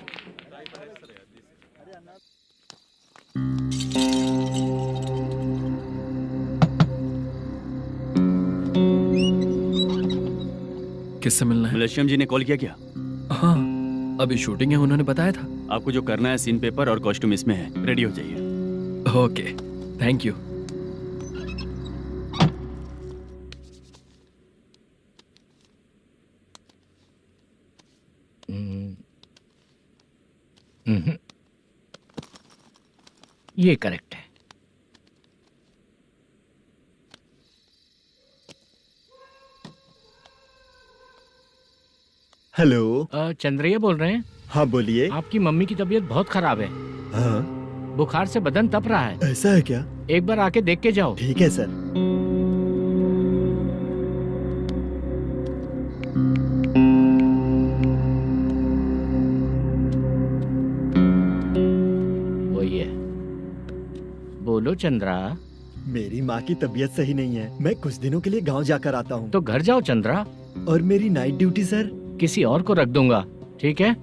किससे मिलना है? मलेशियम जी ने कॉल किया क्या? हाँ, अभी शूटिंग है, उन्होंने बताया था। आपको जो करना है, सीन पेपर और कॉस्ट्यूम इसमें है, रेडी हो जाइए। Okay, thank you. ये करेक्ट है। हेलो। चंद्रैया बोल रहे हैं? हाँ बोलिए। आपकी मम्मी की तबीयत बहुत खराब है। हाँ। बुखार से बदन तप रहा है। ऐसा है क्या? एक बार आके देख के जाओ। ठीक है सर। वही है। बोलो चंद्रा। मेरी माँ की तबीयत सही नहीं है, मैं कुछ दिनों के लिए गांव जाकर आता हूँ। तो घर जाओ चंद्रा। और मेरी नाइट ड्यूटी सर? किसी और को रख दूंगा, ठीक है?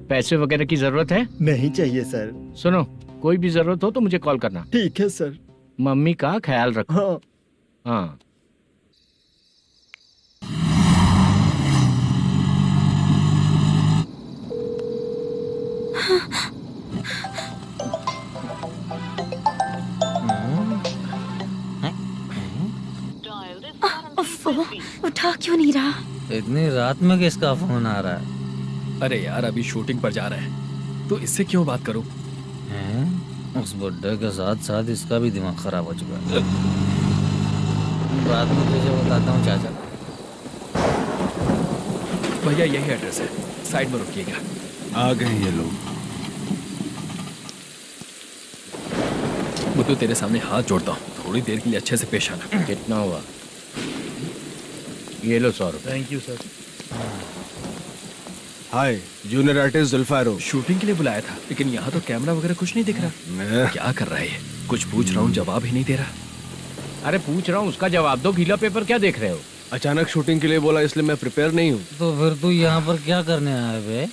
पैसे वगैरह की जरूरत है? नहीं चाहिए सर। सुनो, कोई भी जरूरत हो तो मुझे कॉल करना। ठीक है सर। मम्मी का ख्याल रखो। हाँ। हाँ। उठा क्यों नहीं रहा? इतनी रात में किसका फोन आ रहा है? अरे यार, अभी शूटिंग पर जा रहे हैं, तो इससे क्यों बात करूं? उस बुड्ढे के साथ साथ इसका भी दिमाग खराब हो चुका है। बाद में तुझे बताता हूँ चाचा। भैया यही एड्रेस है, साइड में रुकिएगा। आ गए ये लोग। मुझे तेरे सामने हाथ जोड़ता हूँ, थोड़ी देर के लिए अच्छे से पेश आना। कितना हुआ? ये लो 100 रुपए। Thank you sir. Hi, junior artist जुल्फारो। शूटिंग के लिए बुलाया था, लेकिन यहाँ तो कैमरा वगैरह कुछ नहीं दिख रहा। क्या कर रहा है ये? कुछ पूछ रहा हूँ, जवाब ही नहीं दे रहा। अरे पूछ रहा हूँ, उसका जवाब दो। गीला पेपर क्या देख रहे हो? अचानक शूटिंग के लिए बोला, इसलिए मैं प्रिपेयर नहीं हूँ। तो फिर तू यहाँ पर क्या करने आया बे?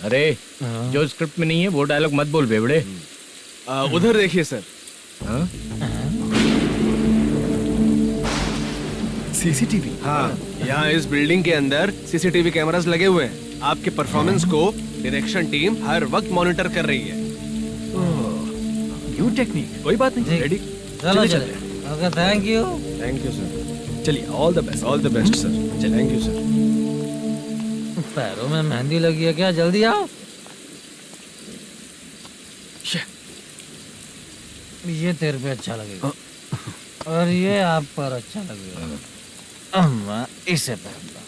अरे जो स्क्रिप्ट में नहीं है वो डायलॉग मत बोल बेवड़े। उधर देखिए सर। सीसीटीवी? हाँ, यहाँ इस बिल्डिंग के अंदर सीसीटीवी कैमरास लगे हुए हैं। आपके परफॉर्मेंस को डायरेक्शन टीम हर वक्त मॉनिटर कर रही है। New technique. कोई बात नहीं, रेडी। चलो चले। Okay, thank you. Thank you sir. चलिए, all the best. All the best sir. Thank you sir. पैरों में मेहंदी लगी है क्या? जल्दी आओ। ये तेरे पे अच्छा लगेगा और ये आप पर अच्छा लगेगा। मैं इसे पहनता।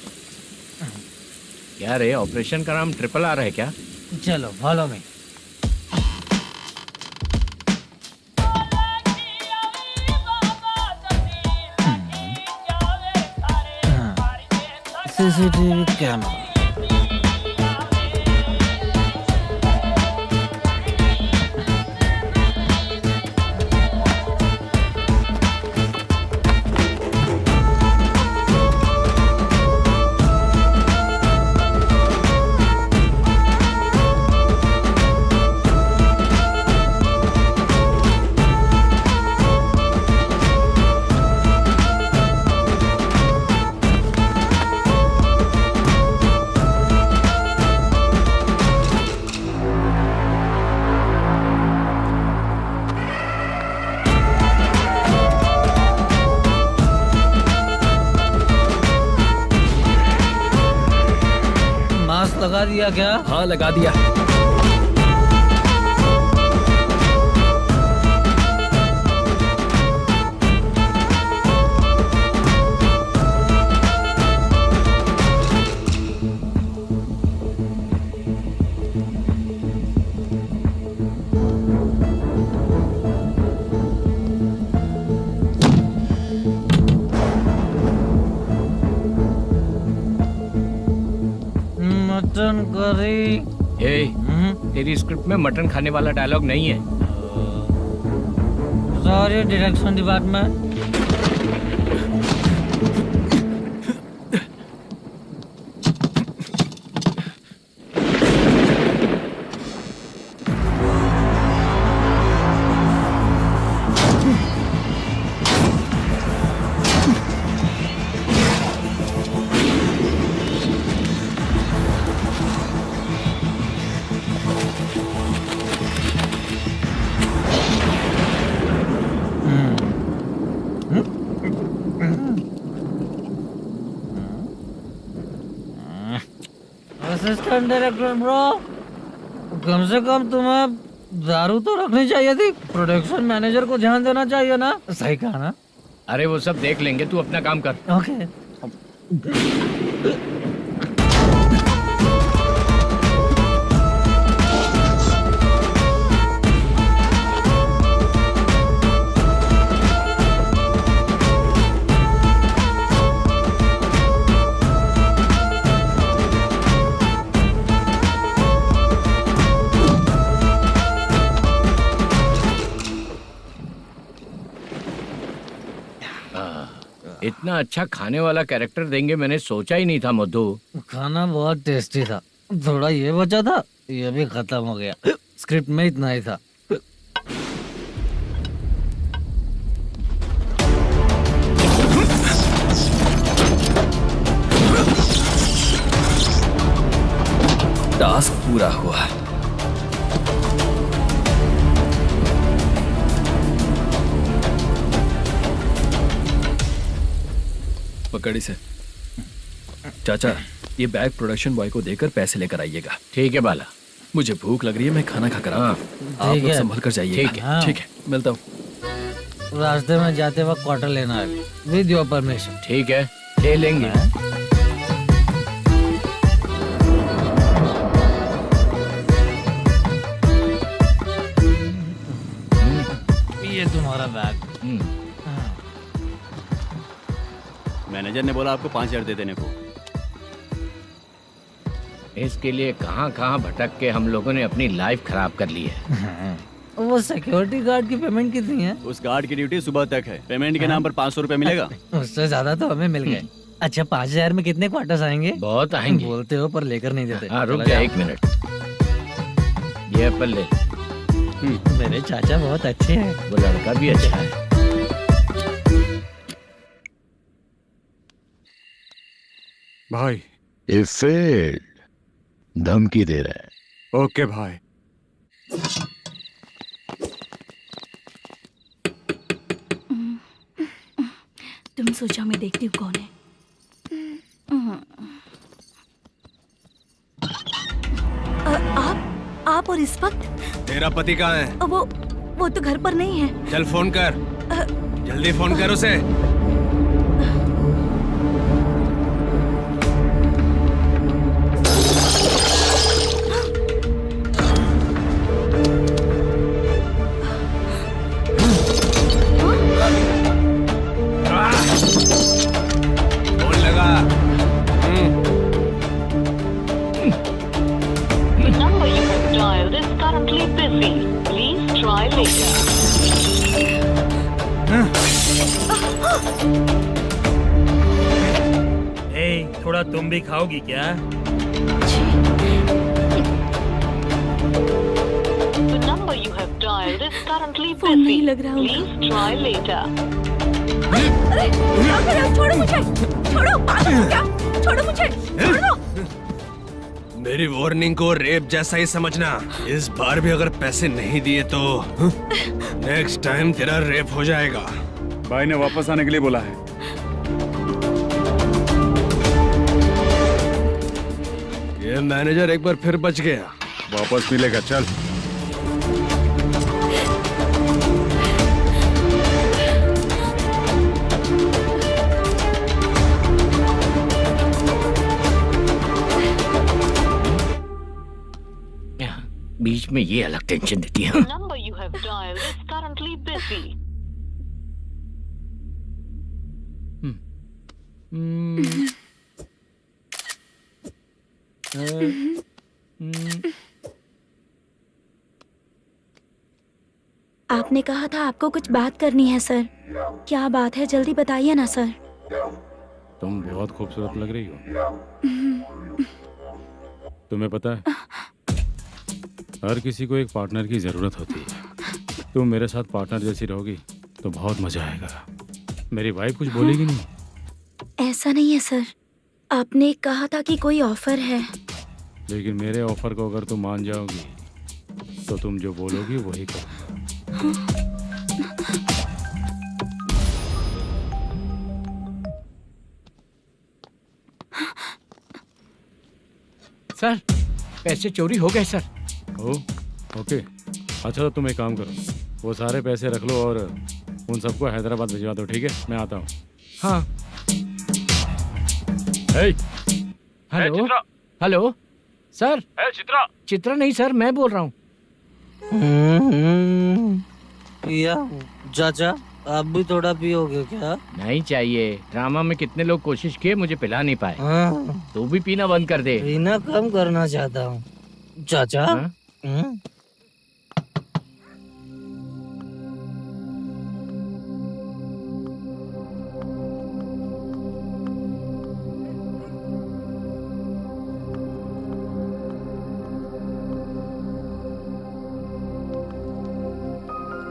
क्या रे, ऑपरेशन का नाम ट्रिपल आर है क्या? चलो follow me. CCTV camera. Mask लगा दिया क्या? हाँ, लगा दिया। Mutton curry. ए, तेरी स्क्रिप्ट में मटन खाने वाला डायलॉग नहीं है। Sorry direction department. Assistant director bro, कम से कम तुम्हें दारू तो रखनी चाहिए थी। प्रोडक्शन मैनेजर को ध्यान देना चाहिए ना। सही कहा ना? अरे वो सब देख लेंगे, तू अपना काम कर। ओके। इतना अच्छा खाने वाला कैरेक्टर देंगे मैंने सोचा ही नहीं था मधु। खाना बहुत टेस्टी था। थोड़ा ये बचा था, ये भी खत्म हो गया। स्क्रिप्ट में इतना ही था। टास्क पूरा हुआ। पकड़ी से चाचा, ये बैग प्रोडक्शन बॉय को देकर पैसे लेकर आइएगा। ठीक है बाला। मुझे भूख लग रही है, मैं खाना खाकर आता हूँ। आप ठीक लोग है। संभल कर जाइएगा। ठीक है। ठीक है, मिलता हूँ। रास्ते में जाते वक्त क्वार्टर लेना है, विद योर परमिशन। ठीक है, ले लेंगे। ये तुम्हारा बैग। मैनेजर ने बोला आपको 5,000 दे देने को। इसके लिए कहाँ कहाँ भटक के हम लोगों ने अपनी लाइफ खराब कर ली है। वो सिक्योरिटी गार्ड की पेमेंट कितनी है? उस गार्ड की ड्यूटी सुबह तक है। पेमेंट के नाम पर 500 रुपए मिलेगा। उससे ज्यादा तो हमें मिल गए। अच्छा, 5,000 में कितने क्वार्टर्स आएंगे? बहुत आएंगे। बोलते हो पर लेकर नहीं देते। हाँ रुक चला जा जाओ। 1 मिनट। ये एप्पल ले। मेरे चाचा बहुत अच्छे हैं। वो लड़का भी अच्छा है। भाई ये फेल्ड, धमकी दे रहा है। ओके भाई। तुम सोचा मैं देखती हूँ कौन है। आप और इस वक्त तेरा पति कहाँ है? वो तो घर पर नहीं है। चल फोन कर, जल्दी फोन कर उसे। फोन लगा। number you have dialed is currently busy. Please try later. थोड़ा तुम भी खाओगी क्या? The number you have dialed is currently phone नहीं busy. लग रहा उनका। Please try later. अरे क्या कर रहे हो? छोड़ो मुझे, छोड़ो। पागल हो क्या? छोड़ो मुझे, छोड़ो। मेरी वार्निंग को रेप जैसा ही समझना। इस बार भी अगर पैसे नहीं दिए तो नेक्स्ट टाइम तेरा रेप हो जाएगा। भाई ने वापस आने के लिए बोला है। ये मैनेजर एक बार फिर बच गया। वापस मिलेगा, चल। बीच में ये अलग टेंशन देती है। The number you have dialed is currently busy. आप आपने कहा था आपको कुछ बात करनी है सर। क्या बात है, जल्दी बताइए ना सर। तुम बहुत खूबसूरत लग रही हो। तुम्हें पता है, हर किसी को एक पार्टनर की जरूरत होती है। तुम मेरे साथ पार्टनर जैसी रहोगी तो बहुत मजा आएगा। मेरी वाइफ कुछ बोलेगी नहीं। ऐसा नहीं है सर, आपने कहा था कि कोई ऑफर है। लेकिन मेरे ऑफर को अगर तुम मान जाओगी तो तुम जो बोलोगी वही करो। सर, पैसे चोरी हो गए सर। ओके, अच्छा तो तुम एक काम करो, वो सारे पैसे रख लो और उन सबको हैदराबाद भिजवा दो, ठीक है? मैं आता हूँ। हाँ। Hey, hello hello sir. Chitra. Chitra नहीं सर, मैं बोल रहा हूँ। या चाचा, आप भी थोड़ा पियोगे क्या? नहीं चाहिए। ड्रामा में कितने लोग कोशिश किए, मुझे पिला नहीं पाए। तू भी पीना बंद कर दे। पीना कम करना चाहता हूँ चाचा।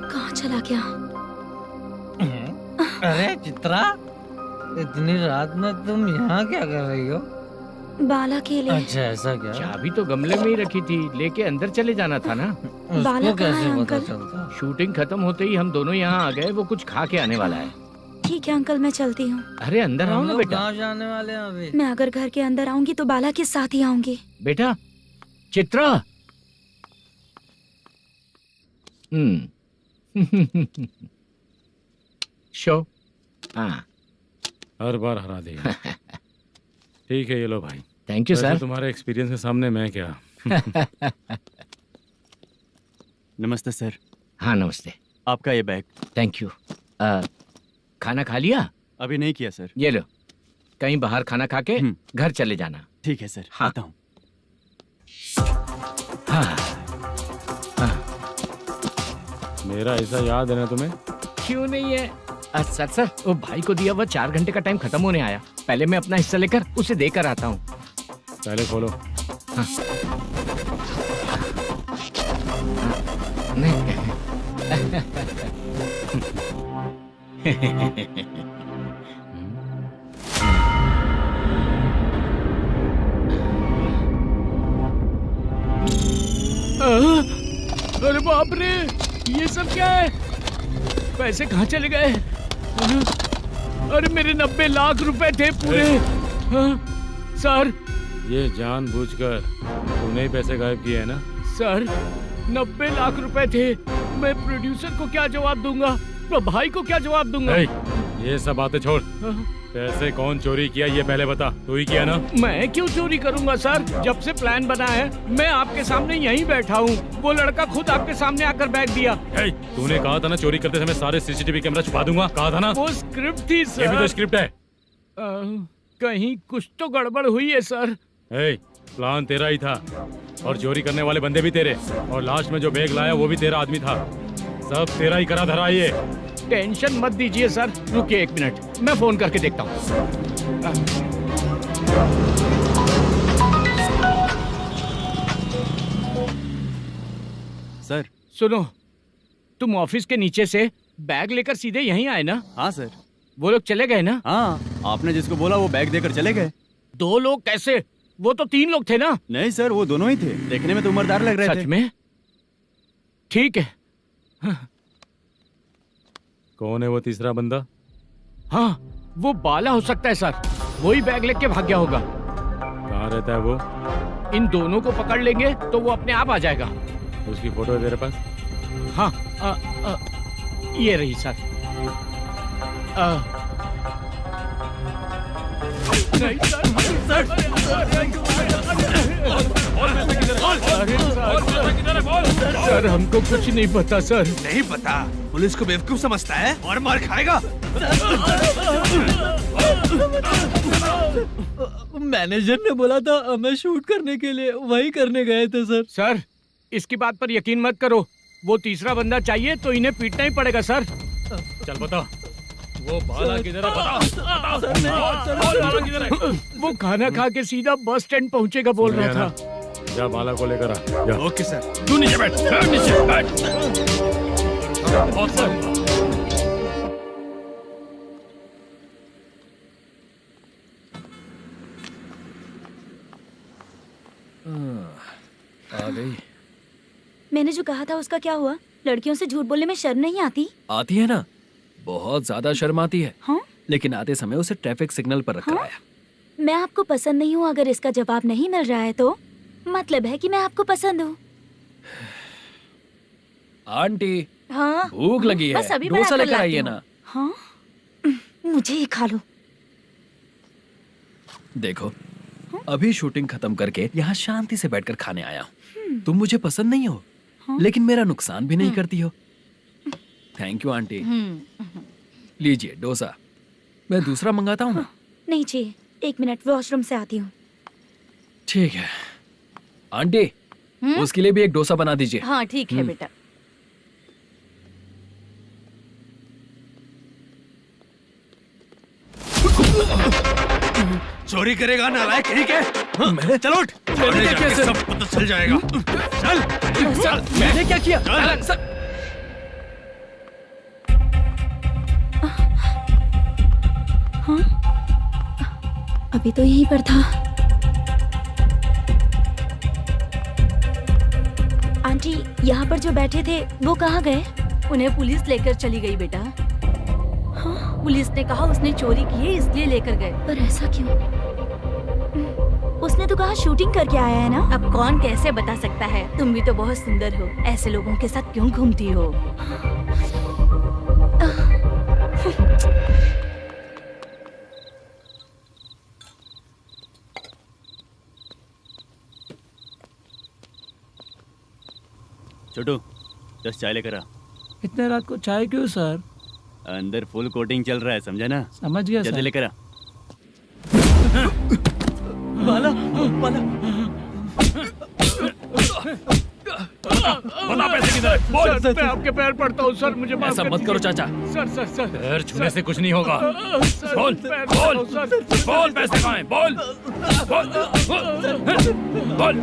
कहाँ चला गया? अरे चित्रा, इतनी रात में तुम यहाँ क्या कर रही हो? बाला के लिए। अच्छा ऐसा क्या? चाबी तो गमले में ही रखी थी, लेके अंदर चले जाना था ना। बाला उसको कहाँ है कैसे पता अंकल? चलता? शूटिंग खत्म होते ही हम दोनों यहाँ आ गए। वो कुछ खा के आने वाला है। ठीक है अंकल, मैं चलती हूँ। अरे अंदर आओ हम ना लोग बेटा। कहाँ जाने वाले हैं अभी? मैं अगर घर के अंदर आऊंगी तो बाला के साथ ही आऊंगी। बेटा चित्रा। शो। हाँ, हर बार हरा देगा। ठीक है, ये लो भाई। थैंक यू वैसे सर। तुम्हारे एक्सपीरियंस के सामने मैं क्या। नमस्ते सर। हाँ नमस्ते। आपका ये बैग। Thank you. खाना खा लिया? अभी नहीं किया सर। ये लो, कहीं बाहर खाना खा के घर चले जाना। ठीक है सर। हाँ। आता हूँ। हाँ हाँ। मेरा ऐसा याद है ना तुम्हें? क्यों नहीं है? सर सर, वो भाई को दिया हुआ 4 घंटे का टाइम खत्म होने आया। पहले मैं अपना हिस्सा लेकर उसे देकर आता हूँ। पहले खोलो। हाँ। नहीं। अरे बाप रे, ये सब क्या है? पैसे कहाँ चले गए? अरे मेरे 90 लाख रुपए थे पूरे। सर, ये जानबूझकर तूने ही पैसे गायब किए हैं ना? सर 90 लाख रुपए थे। मैं प्रोड्यूसर को क्या जवाब दूंगा, तो भाई को क्या जवाब दूंगा? ये सब बातें छोड़। पैसे कौन चोरी किया ये पहले बता। तू ही किया ना? मैं क्यों चोरी करूंगा सर? जब से प्लान बना है मैं आपके सामने यहीं बैठा हूँ। वो लड़का खुद आपके सामने आकर बैठ दिया। तूने कहा था ना चोरी करते समय सारे सीसीटीवी कैमरा छुपा दूंगा, कहा था ना? वो स्क्रिप्ट थी सर। ये भी तो स्क्रिप्ट है। कहीं कुछ तो गड़बड़ हुई है सर। प्लान तेरा ही था और चोरी करने वाले बंदे भी तेरे, और लास्ट में जो बैग लाया वो भी तेरा आदमी था। सब तेरा ही करा धरा। ये टेंशन मत दीजिए सर। रुकिए 1 मिनट, मैं फोन करके देखता हूँ। सर सुनो, तुम ऑफिस के नीचे से बैग लेकर सीधे यहीं आए ना? हाँ सर। वो लोग चले गए ना? हाँ, आपने जिसको बोला वो बैग देकर चले गए। 2 लोग कैसे? वो तो 3 लोग थे ना? नहीं सर, वो दोनों ही थे। देखने में तो उम्रदार लग रहे थे। सच में? ठीक है। कौन है वो तीसरा बंदा? हाँ, वो बाला हो सकता है सर। वही बैग लेके भाग गया होगा। कहाँ रहता है वो? इन दोनों को पकड़ लेंगे तो वो अपने आप आ जाएगा। उसकी फोटो है तेरे पास? हाँ, ये रही सर। नहीं सर, हमको कुछ नहीं पता सर। नहीं पता? पुलिस को बेवकूफ समझता है और मार खाएगा। मैनेजर ने बोला था हमें शूट करने के लिए, वही करने गए थे सर। सर, इसकी बात पर यकीन मत करो। वो तीसरा बंदा चाहिए तो इन्हें पीटना ही पड़ेगा सर। चल बता, वो बाला किधर है? बता, बाला किधर है? वो खाना खा के सीधा बस स्टैंड पहुंचेगा बोल रहा था। जा बाला को लेकर आ। जा। Okay sir. तू नीचे बैठ, नीचे बैठ। बहुत सर। आ गई। मैंने जो कहा था उसका क्या हुआ? लड़कियों से झूठ बोलने में शर्म नहीं आती? आती है ना, बहुत ज्यादा शर्म आती है। हाँ? लेकिन आते समय उसे ट्रैफिक सिग्नल पर रखकर आया। मैं आपको पसंद नहीं हूँ, अगर इसका जवाब नहीं मिल रहा है तो मतलब है कि मैं आपको पसंद हूँ। आंटी, हाँ? भूख लगी है, बस अभी डोसा बनाकर लेकर लाती आइए हूँ। ना। हाँ? मुझे ही खा लो। देखो, अभी शूटिंग खत्म करके यहाँ शांति से बैठकर खाने आया हूँ। तुम मुझे पसंद नहीं हो, लेकिन मेरा नुकसान भी नहीं करती हो। Thank you aunty. लीजिए डोसा। मैं दूसरा मंगाता हूँ ना? नहीं चाहिए, 1 मिनट वॉशरूम से आती हूँ। ठीक है आंटी, उसके लिए भी एक डोसा बना दीजिए। हाँ ठीक है बेटा। चोरी करेगा नालायक, ठीक है? मैंने चलो उठ, मैंने क्या किया सर? सब पता चल जाएगा। चल सर, मैंने क्या किया? सर, हाँ? अभी तो यहीं पर था। आंटी, यहाँ पर जो बैठे थे वो कहाँ गए? उन्हें पुलिस लेकर चली गई बेटा। हाँ? पुलिस ने कहा उसने चोरी की है इसलिए लेकर गए। पर ऐसा क्यों? उसने तो कहा शूटिंग करके आया है ना। अब कौन कैसे बता सकता है? तुम भी तो बहुत सुंदर हो, ऐसे लोगों के साथ क्यों घूमती हो? छोटू 10 चाय लेकर आ। इतने रात को चाय क्यों सर? अंदर फुल कोटिंग चल रहा है, समझा ना? समझ गया जल्दी सर। लेकर आ। बाला, बाला। बता पैसे किधर है? बोल। सर, मैं आपके पैर पड़ता हूँ सर, मुझे माफ ऐसा कर मत दीजिए। करो चाचा। सर सर सर पैर छूने से कुछ नहीं होगा। सर, बोल, पैर बोल, पड़ता हूँ, सर। बोल पैसे कहाँ हैं? बोल, बोल, बोल,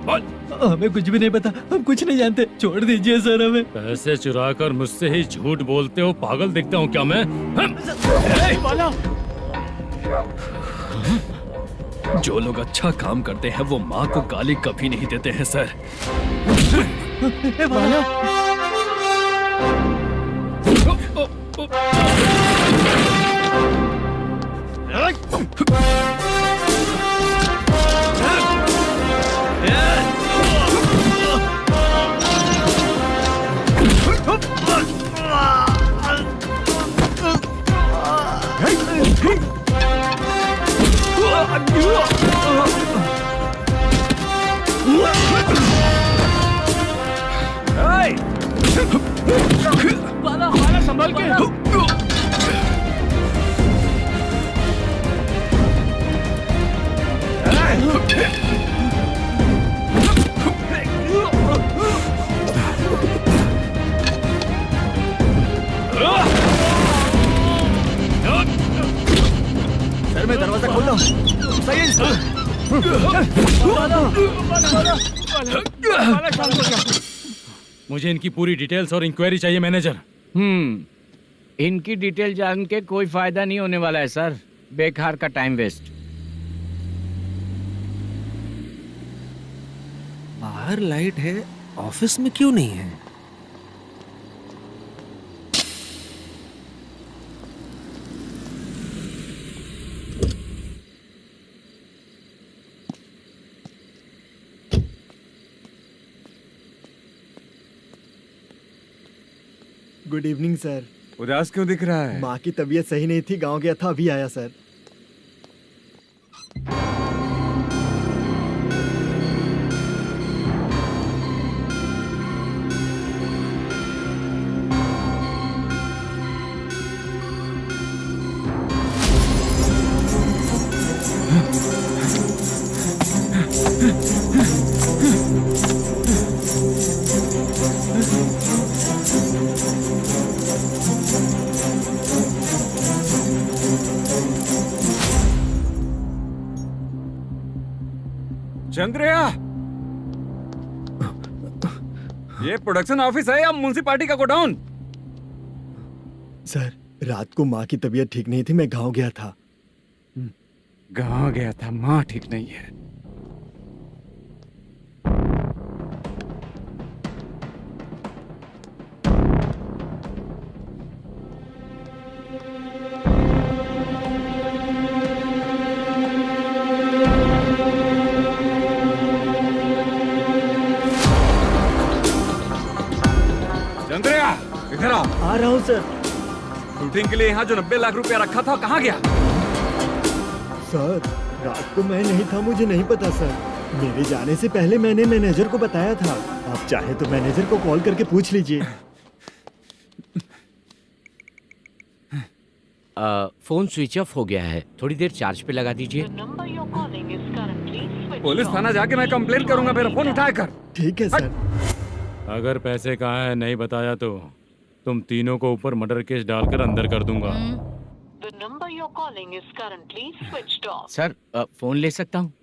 बोल। हमें कुछ भी नहीं पता, हम कुछ नहीं जानते, छोड़ दीजिए सर हमें। पैसे चुराकर मुझसे ही झूठ बोलते हो, पागल दिखता हूँ क्या मैं? बाला, जो लोग अच्छा काम करते हैं वो माँ को गाली कभी नहीं देते हैं सर। बाला। बाला, बाला संभल के। सर मैं दरवाजा खोल दूं? सही है सर। बाला शांत हो जा। मुझे इनकी पूरी डिटेल्स और इंक्वायरी चाहिए मैनेजर। इनकी डिटेल जान के कोई फायदा नहीं होने वाला है सर, बेकार का टाइम वेस्ट। बाहर लाइट है, ऑफिस में क्यों नहीं है? Good evening sir. उदास क्यों दिख रहा है? माँ की तबीयत सही नहीं थी, गांव गया था, अभी आया सर। चंद्रया, ये प्रोडक्शन ऑफिस है या म्युनिसिपालिटी का गोडाउन? सर, रात को माँ की तबीयत ठीक नहीं थी, मैं गांव गया था। गांव गया था, माँ ठीक नहीं है। चंद्रया, इधर आओ। आ रहा हूँ सर। शूटिंग के लिए यहाँ जो 90 लाख रुपया रखा था, कहाँ गया? सर, रात को मैं नहीं था, मुझे नहीं पता सर। मेरे जाने से पहले मैंने मैनेजर को बताया था। आप चाहे तो मैनेजर को कॉल करके पूछ लीजिए। फोन स्विच ऑफ हो गया है, थोड़ी देर चार्ज पे लगा दीजिए। The number you're calling is currently switched police off. थाना जाके मैं कंप्लेन करूंगा, मेरा फोन उठाया कर। ठीक है सर। अगर पैसे कहाँ है नहीं बताया तो तुम तीनों को ऊपर मर्डर केस डालकर अंदर कर दूंगा। The number you're calling is currently switched off. Sir, phone ले सकता हूँ?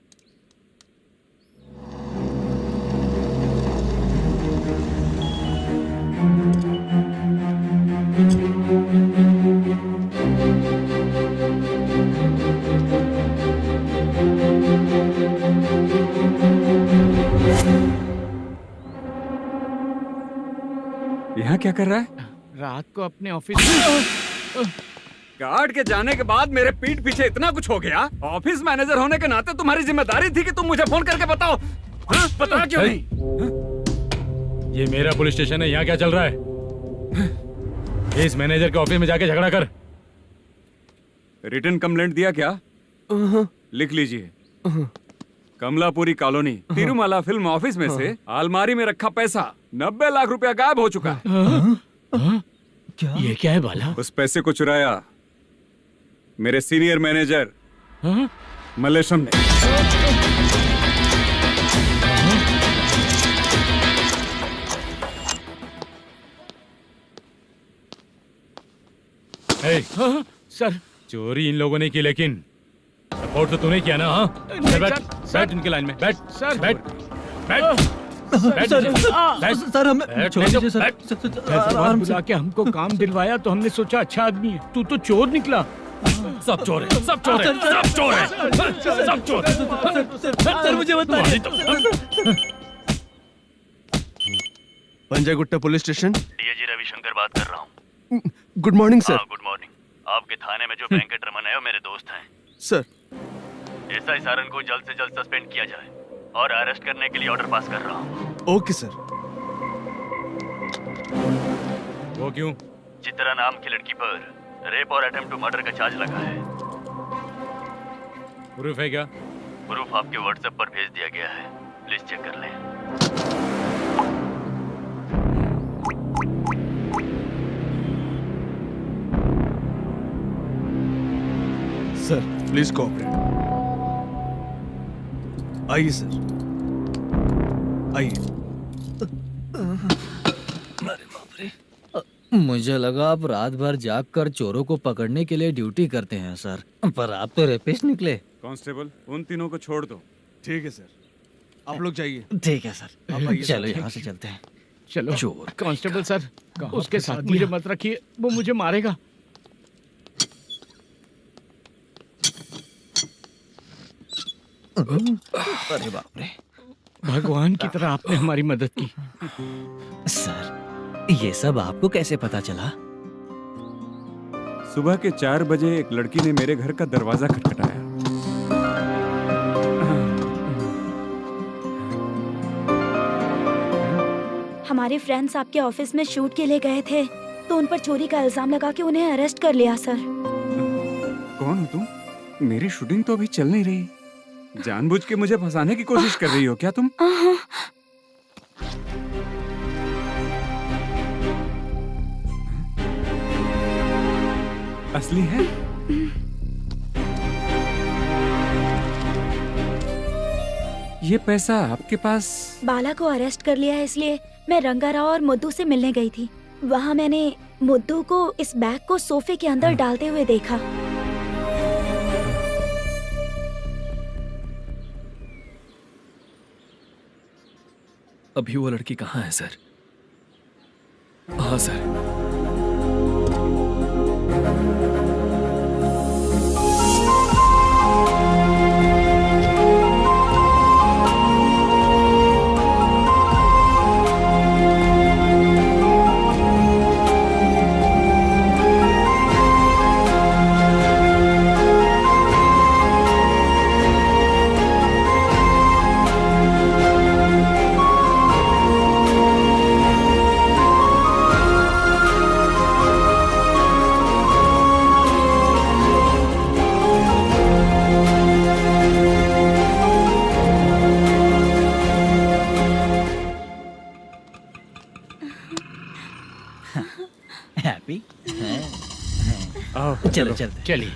यहाँ क्या कर रहा है? रात को अपने ऑफिस गार्ड के जाने के बाद मेरे पीठ पीछे इतना कुछ हो गया। ऑफिस मैनेजर होने के नाते तुम्हारी जिम्मेदारी थी कि तुम मुझे फोन करके बताओ। हाँ? पता क्यों नहीं? ये मेरा पुलिस स्टेशन है, यहाँ क्या चल रहा है? इस मैनेजर के ऑफिस में जाके झगड़ा कर। रिटन कंप्लेंट दिया क्या? लिख लीजिए। Kamalapuri colony, Tirumala film office में से अलमारी में रखा पैसा 90 लाख रुपया गायब हो चुका है। क्या? ये क्या है बाला? उस पैसे को चुराया मेरे सीनियर मैनेजर मल्लेशम ने। सर, चोरी इन लोगों ने की, लेकिन सपोर्ट तो तूने किया ना? हाँ, बैठ बैठ इनके लाइन में, बैठ सर, बैठ बैठ सर हमें छोड़ दीजिए सर। आराम से आके हमको काम दिलवाया तो हमने सोचा अच्छा आदमी है। तू तो चोर निकला। सब चोर है, सब चोर है, सब चोर है, सब चोर है। सर मुझे बताइए। Panjagutta police station. DIG Ravishankar बात कर रहा हूँ। Good morning sir. Good morning. आपके थाने में जो वेंकट रमन है वो मेरे दोस्त हैं। सर, एसआई सारन को जल्द से जल्द सस्पेंड किया जाए और अरेस्ट करने के लिए ऑर्डर पास कर रहा हूँ। Okay sir. वो क्यों? चित्रा नाम की लड़की पर रेप और अटेम्प्ट टू मर्डर का चार्ज लगा है। प्रूफ है क्या? प्रूफ आपके व्हाट्सएप पर भेज दिया गया है, प्लीज चेक कर लें। Sir please cooperate. आइए सर, आइए। मुझे लगा आप रात भर जाग कर चोरों को पकड़ने के लिए ड्यूटी करते हैं सर, पर आप तो रेपिस्ट निकले। कांस्टेबल, उन तीनों को छोड़ दो। ठीक है सर, आप लोग जाइए। ठीक है सर, आप आइए चलो सर। यहाँ से चलते हैं। चलो चोर कांस्टेबल सर, उसके साथ मुझे मत रखिए, वो मुझे मारेगा। अरे बाप रे, भगवान की तरह आपने हमारी मदद की। सर ये सब आपको कैसे पता चला? सुबह के 4 बजे एक लड़की ने मेरे घर का दरवाजा खटखटाया। हमारे फ्रेंड्स आपके ऑफिस में शूट के लिए गए थे, तो उन पर चोरी का इल्जाम लगा के उन्हें अरेस्ट कर लिया सर। कौन हो तुम? मेरी शूटिंग तो अभी चल नहीं रही। जानबूझ के मुझे फंसाने की कोशिश कर रही हो क्या तुम? असली है? ये पैसा आपके पास? बाला को अरेस्ट कर लिया है, इसलिए मैं रंगाराव और मुद्दू से मिलने गई थी। वहाँ मैंने मुद्दू को इस बैग को सोफे के अंदर डालते हुए देखा। अभी वो लड़की कहाँ है सर? हाँ सर। हैप्पी? आओ चलो चलते। चलिए।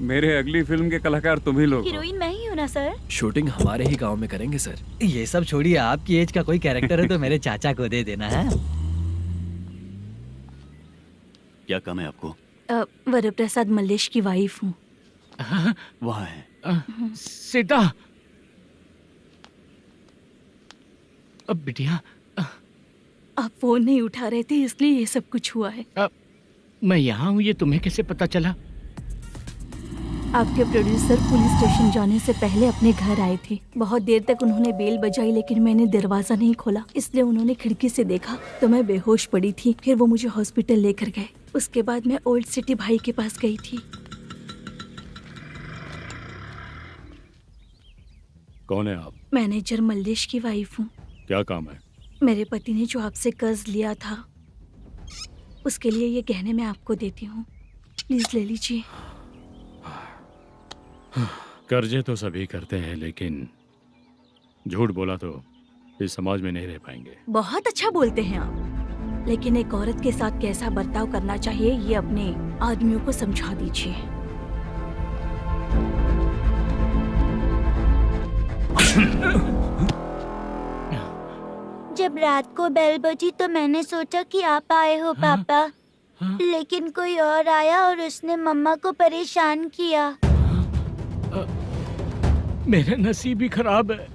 मेरे अगली फिल्म के कलाकार तुम ही लोग हो। हीरोइन मैं ही हूँ ना सर। शूटिंग हमारे ही गांव में करेंगे सर। ये सब छोड़िए, आपकी एज का कोई कैरेक्टर है तो मेरे चाचा को दे देना है। क्या काम है आपको? वरप्रसाद मल्लेश की वाइफ हूँ। वहाँ है। सीता। अब बिटिया, आप फोन नहीं उठा रहे थे इसलिए ये सब कुछ हुआ है। मैं यहाँ हूँ, ये तुम्हें कैसे पता चला? आपके प्रोड्यूसर पुलिस स्टेशन जाने से पहले अपने घर आए थे। बहुत देर तक उन्होंने बेल बजाई लेकिन मैंने दरवाजा नहीं खोला, इसलिए उन्होंने खिड़की से देखा तो मैं बेहोश पड़ी थी। फिर वो मुझे हॉस्पिटल लेकर गए। उसके बाद मैं ओल्ड सिटी भाई के पास गई थी। कौन है आप? मैनेजर मल्लेश की वाइफ हूँ। क्या काम है? मेरे पति ने जो आपसे कर्ज लिया था उसके लिए ये गहने मैं आपको देती हूँ, प्लीज ले लीजिए। कर्जे तो सभी करते हैं, लेकिन झूठ बोला तो इस समाज में नहीं रह पाएंगे। बहुत अच्छा बोलते हैं आप, लेकिन एक औरत के साथ कैसा बर्ताव करना चाहिए ये अपने आदमियों को समझा दीजिए। जब रात को बेल बजी तो मैंने सोचा कि आप आए हो पापा, लेकिन कोई और आया और उसने मम्मा को परेशान किया। मेरा नसीब ही खराब है।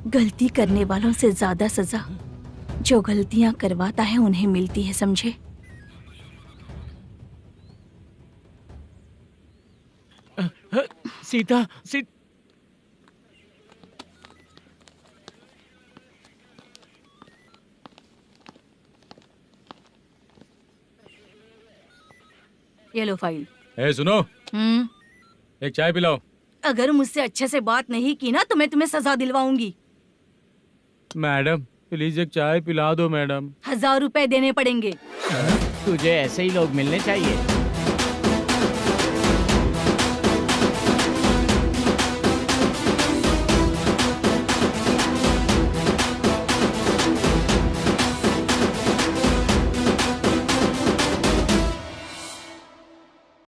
गलती करने वालों से ज्यादा सजा जो गलतियां करवाता है उन्हें मिलती है, समझे? सीता, ये लो फाइल। सुनो, एक चाय पिलाओ। अगर मुझसे अच्छे से बात नहीं की ना तो मैं तुम्हें सजा दिलवाऊंगी। मैडम प्लीज एक चाय पिला दो मैडम। 1000 रुपए देने पड़ेंगे। तुझे ऐसे ही लोग मिलने चाहिए।